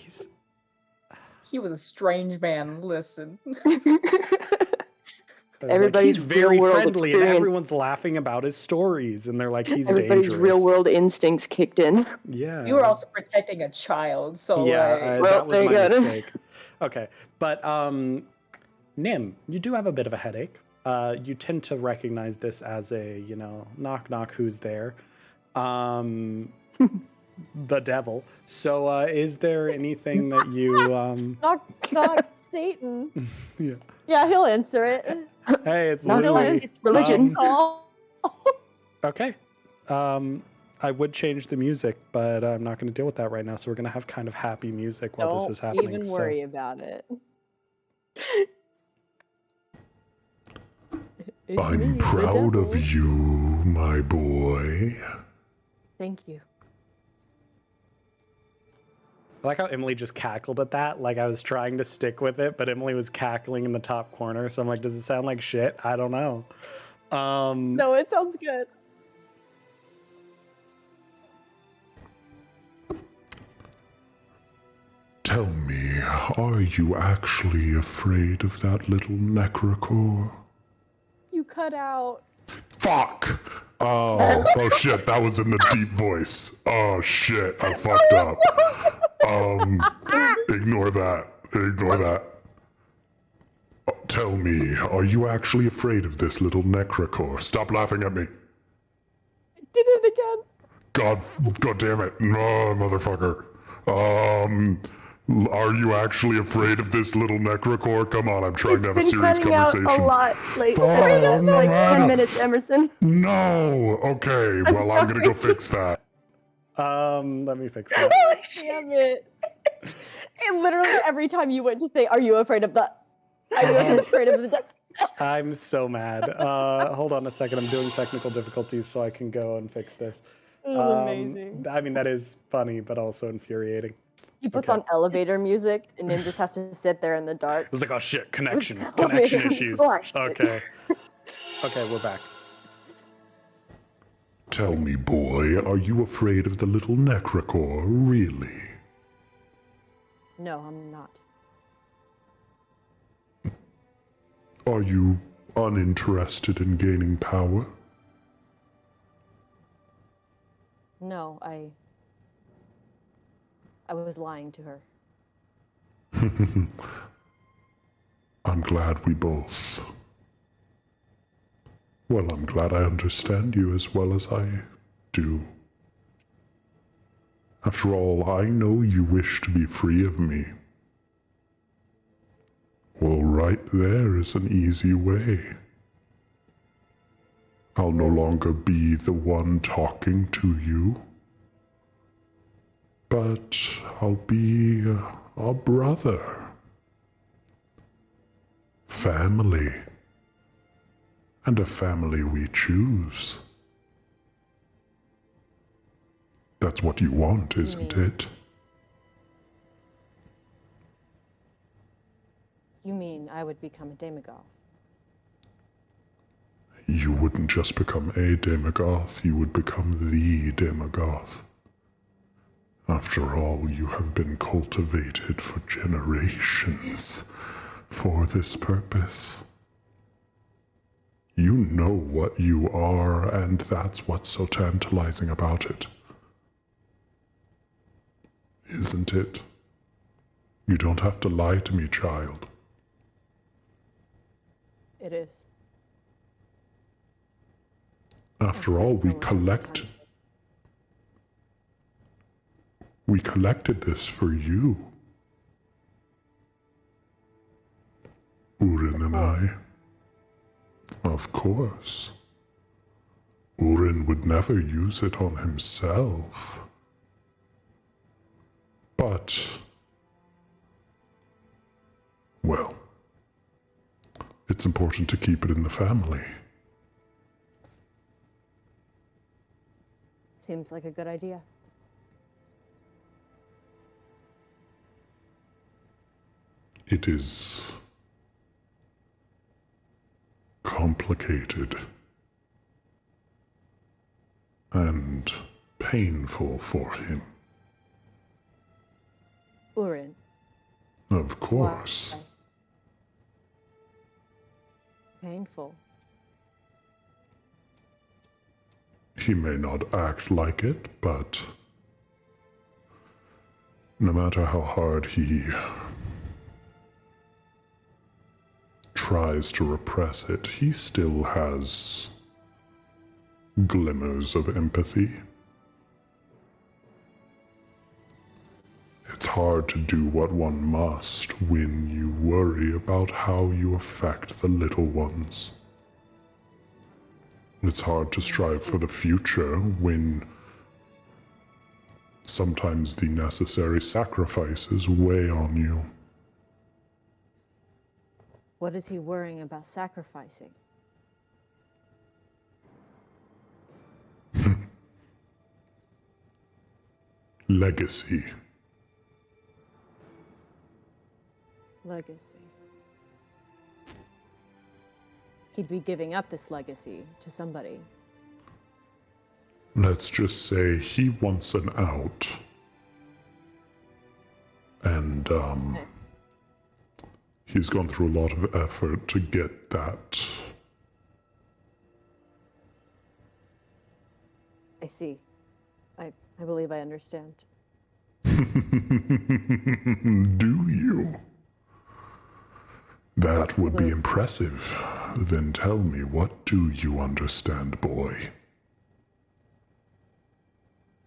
He was a strange man. Listen. Everybody's he's very real-world friendly, and experience. everyone's laughing about his stories. And they're like, he's Everybody's dangerous. real world instincts kicked in. Yeah. You were also protecting a child, so Yeah, like, Well, that was there my you go. mistake. Okay, but Nim, you do have a bit of a headache. You tend to recognize this as a, knock knock, who's there? The devil. So is there anything that you Knock, knock, Satan. yeah. Yeah, he'll answer it. Hey, it's Not Lily. it's religion. Oh. Okay. I would change the music, but I'm not going to deal with that right now. So we're going to have kind of happy music while this is Don't happening. even so- worry about it. It's me, I'm the proud of devil. you, my boy. Thank you. I like how Emily just cackled at that. Like I was trying to stick with it, but Emily was cackling in the top corner. So I'm like, does it sound like shit? I don't know. No, it sounds good. Tell me, are you actually afraid of that little necrocore? You cut out. Fuck! Oh shit, that was in the deep voice. Oh shit, I fucked up. Ignore that. Ignore that. Tell me, are you actually afraid of this little necrocore? Stop laughing at me. Did it again. God damn it. No, motherfucker. Are you actually afraid of this little necrocore? Come on, I'm trying It's to have a been serious cutting out conversation. a lot lately. Oh, no, like no, 10 no. minutes, Emerson. No. Okay, well, I'm gonna go fix that. Let me fix that. Holy shit. Damn it. And literally every time you went to say, "Are you afraid of that?" Are you afraid of the death? I'm so mad. Hold on a second. I'm doing technical difficulties so I can go and fix this. This is amazing. I mean, that is funny, but also infuriating. He puts okay. on elevator music, and Nim just has to sit there in the dark. It was like, oh shit, connection Oh, issues. gosh. Okay. Okay, we're back. Tell me, boy, are you afraid of the little Necrocore, really? No, I'm not. Are you uninterested in gaining power? No, I was lying to her. I'm glad we both. Well, I'm glad I understand you as well as I do. After all, I know you wish to be free of me. Well, right there is an easy way. I'll no longer be the one talking to you, but I'll be a brother. Family. And a family we choose. That's what you want, isn't it? You mean I would become a Demagoth? You wouldn't just become a Demagoth, you would become the Demagoth. After all, you have been cultivated for generations for this purpose. You know what you are, and that's what's so tantalizing about it. Isn't it? You don't have to lie to me, child. It is. After all, we collected this for you. Urin and I. Of course. Urin would never use it on himself. But, well, it's important to keep it in the family. Seems like a good idea. It is complicated and painful for him. Urin. Of course. Why? Painful. He may not act like it, but no matter how hard he tries to repress it, he still has glimmers of empathy. It's hard to do what one must when you worry about how you affect the little ones. It's hard to strive for the future when sometimes the necessary sacrifices weigh on you. What is he worrying about sacrificing? Legacy. Legacy. He'd be giving up this legacy to somebody. Let's just say he wants an out. And, he's gone through a lot of effort to get that. I see. I believe I understand. Do you? That would be impressive. Then tell me, what do you understand, boy?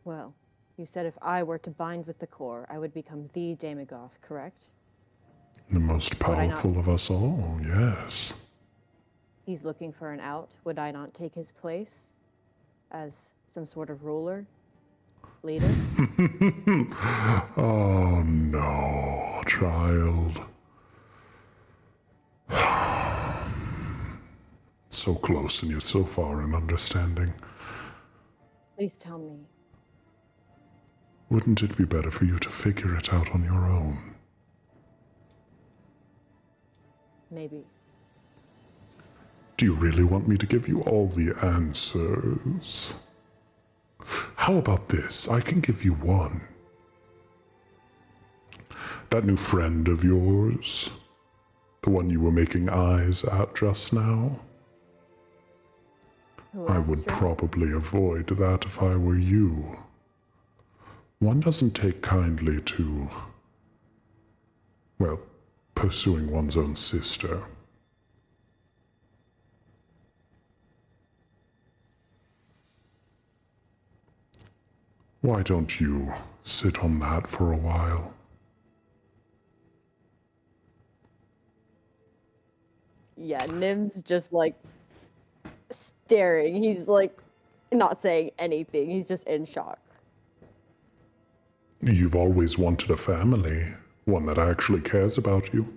Well, you said if I were to bind with the core, I would become the Demagoth, correct? The most powerful of us all, yes. He's looking for an out. Would I not take his place as some sort of ruler? Leader? Oh no, child. So close and yet so far in understanding. Please tell me. Wouldn't it be better for you to figure it out on your own? Maybe. Do you really want me to give you all the answers? How about this? I can give you one. That new friend of yours, the one you were making eyes at just now, I would Astrid? probably avoid that if I were you. One doesn't take kindly to, well, pursuing one's own sister. Why don't you sit on that for a while? Yeah, Nim's just like staring. He's like not saying anything. He's just in shock. You've always wanted a family, one that actually cares about you.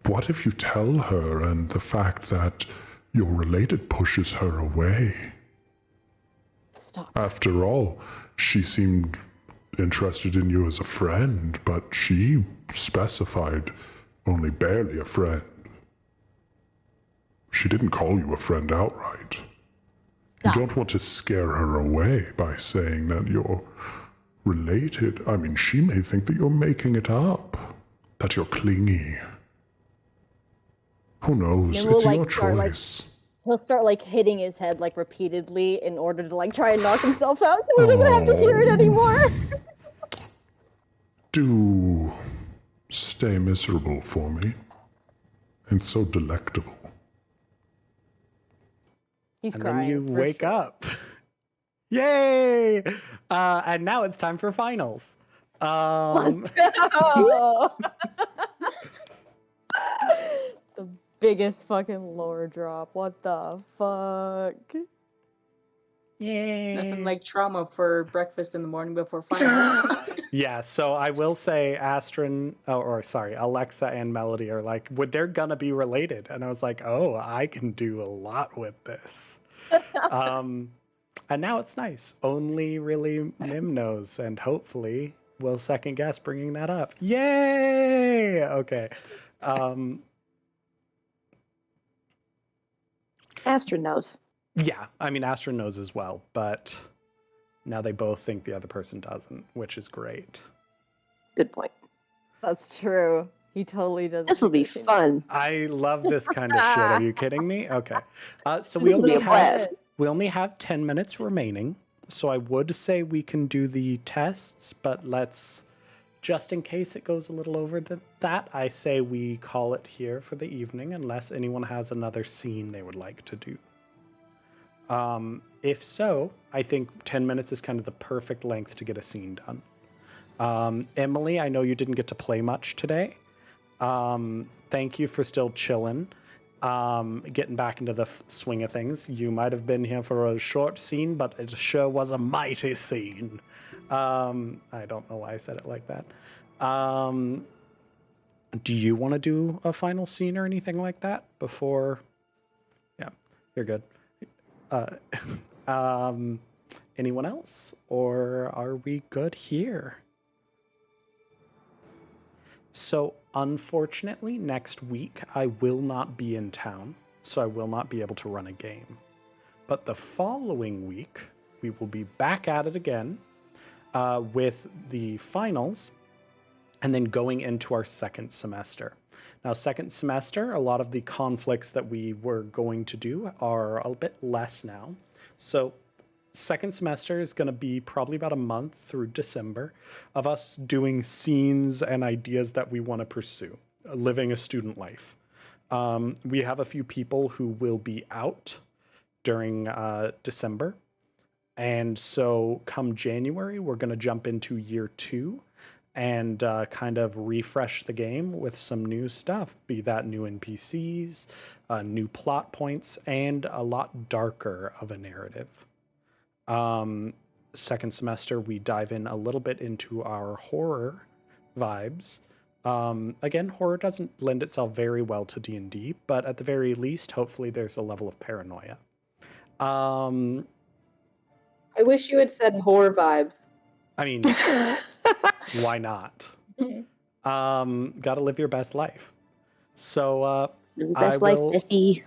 What if you tell her and the fact that you're related pushes her away? Stop. After all, she seemed interested in you as a friend, but she specified only barely a friend. She didn't call you a friend outright. You Stop. don't want to scare her away by saying that you're related. I mean, she may think that you're making it up, that you're clingy. Who knows? Nim will, It's like, your start, like- choice. He'll start like hitting his head like repeatedly in order to like try and knock himself out so he doesn't have to hear it anymore. Do stay miserable for me. It's so delectable. He's And crying. then you for wake sure. up. Yay! And now it's time for finals. Let's go. The biggest fucking lore drop. What the fuck? Yay! Nothing like trauma for breakfast in the morning before finals. Yeah, so I will say Alexa and Melody are like, they're gonna be related. And I was like, oh, I can do a lot with this. And now it's nice. Only really Nim knows, and hopefully we'll second guess bringing that up. Yay! Okay. Astrid knows. Yeah, I mean, Astra knows as well, but now they both think the other person doesn't, which is great. Good point. That's true. He totally does. This will be fun. I love this kind of shit. Are you kidding me? Okay. So This will be a blast. we only have 10 minutes remaining. So I would say we can do the tests, but let's, just in case it goes a little over that, I say we call it here for the evening, unless anyone has another scene they would like to do. If so, I think 10 minutes is kind of the perfect length to get a scene done. Emily, I know you didn't get to play much today. Thank you for still chilling, getting back into the swing of things. You might have been here for a short scene, but it sure was a mighty scene. I don't know why I said it like that. Do you want to do a final scene or anything like that before? Yeah, you're good. Anyone else? Or are we good here? So, unfortunately, next week I will not be in town, so I will not be able to run a game. But the following week, we will be back at it again with the finals and then going into our second semester. Now, second semester, a lot of the conflicts that we were going to do are a bit less now. So second semester is going to be probably about a month through December of us doing scenes and ideas that we want to pursue, living a student life. We have a few people who will be out during December. And so come January, we're going to jump into year 2 and kind of refresh the game with some new stuff, be that new NPCs, new plot points, and a lot darker of a narrative. Second semester, we dive in a little bit into our horror vibes. Again, horror doesn't lend itself very well to D&D, but at the very least, hopefully there's a level of paranoia. I wish you had said horror vibes. I mean, why not? Gotta live your best life. So Best life, bestie.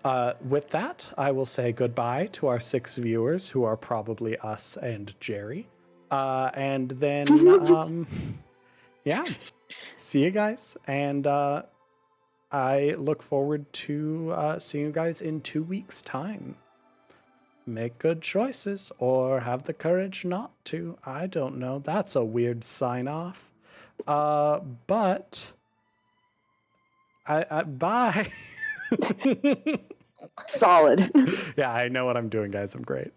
With that, I will say goodbye to our 6 viewers, who are probably us and Jerry. And then, yeah, see you guys. And I look forward to seeing you guys in 2 weeks' time. Make good choices, or have the courage not to. I don't know. That's a weird sign-off. But bye. Solid. Yeah, I know what I'm doing, guys. I'm great.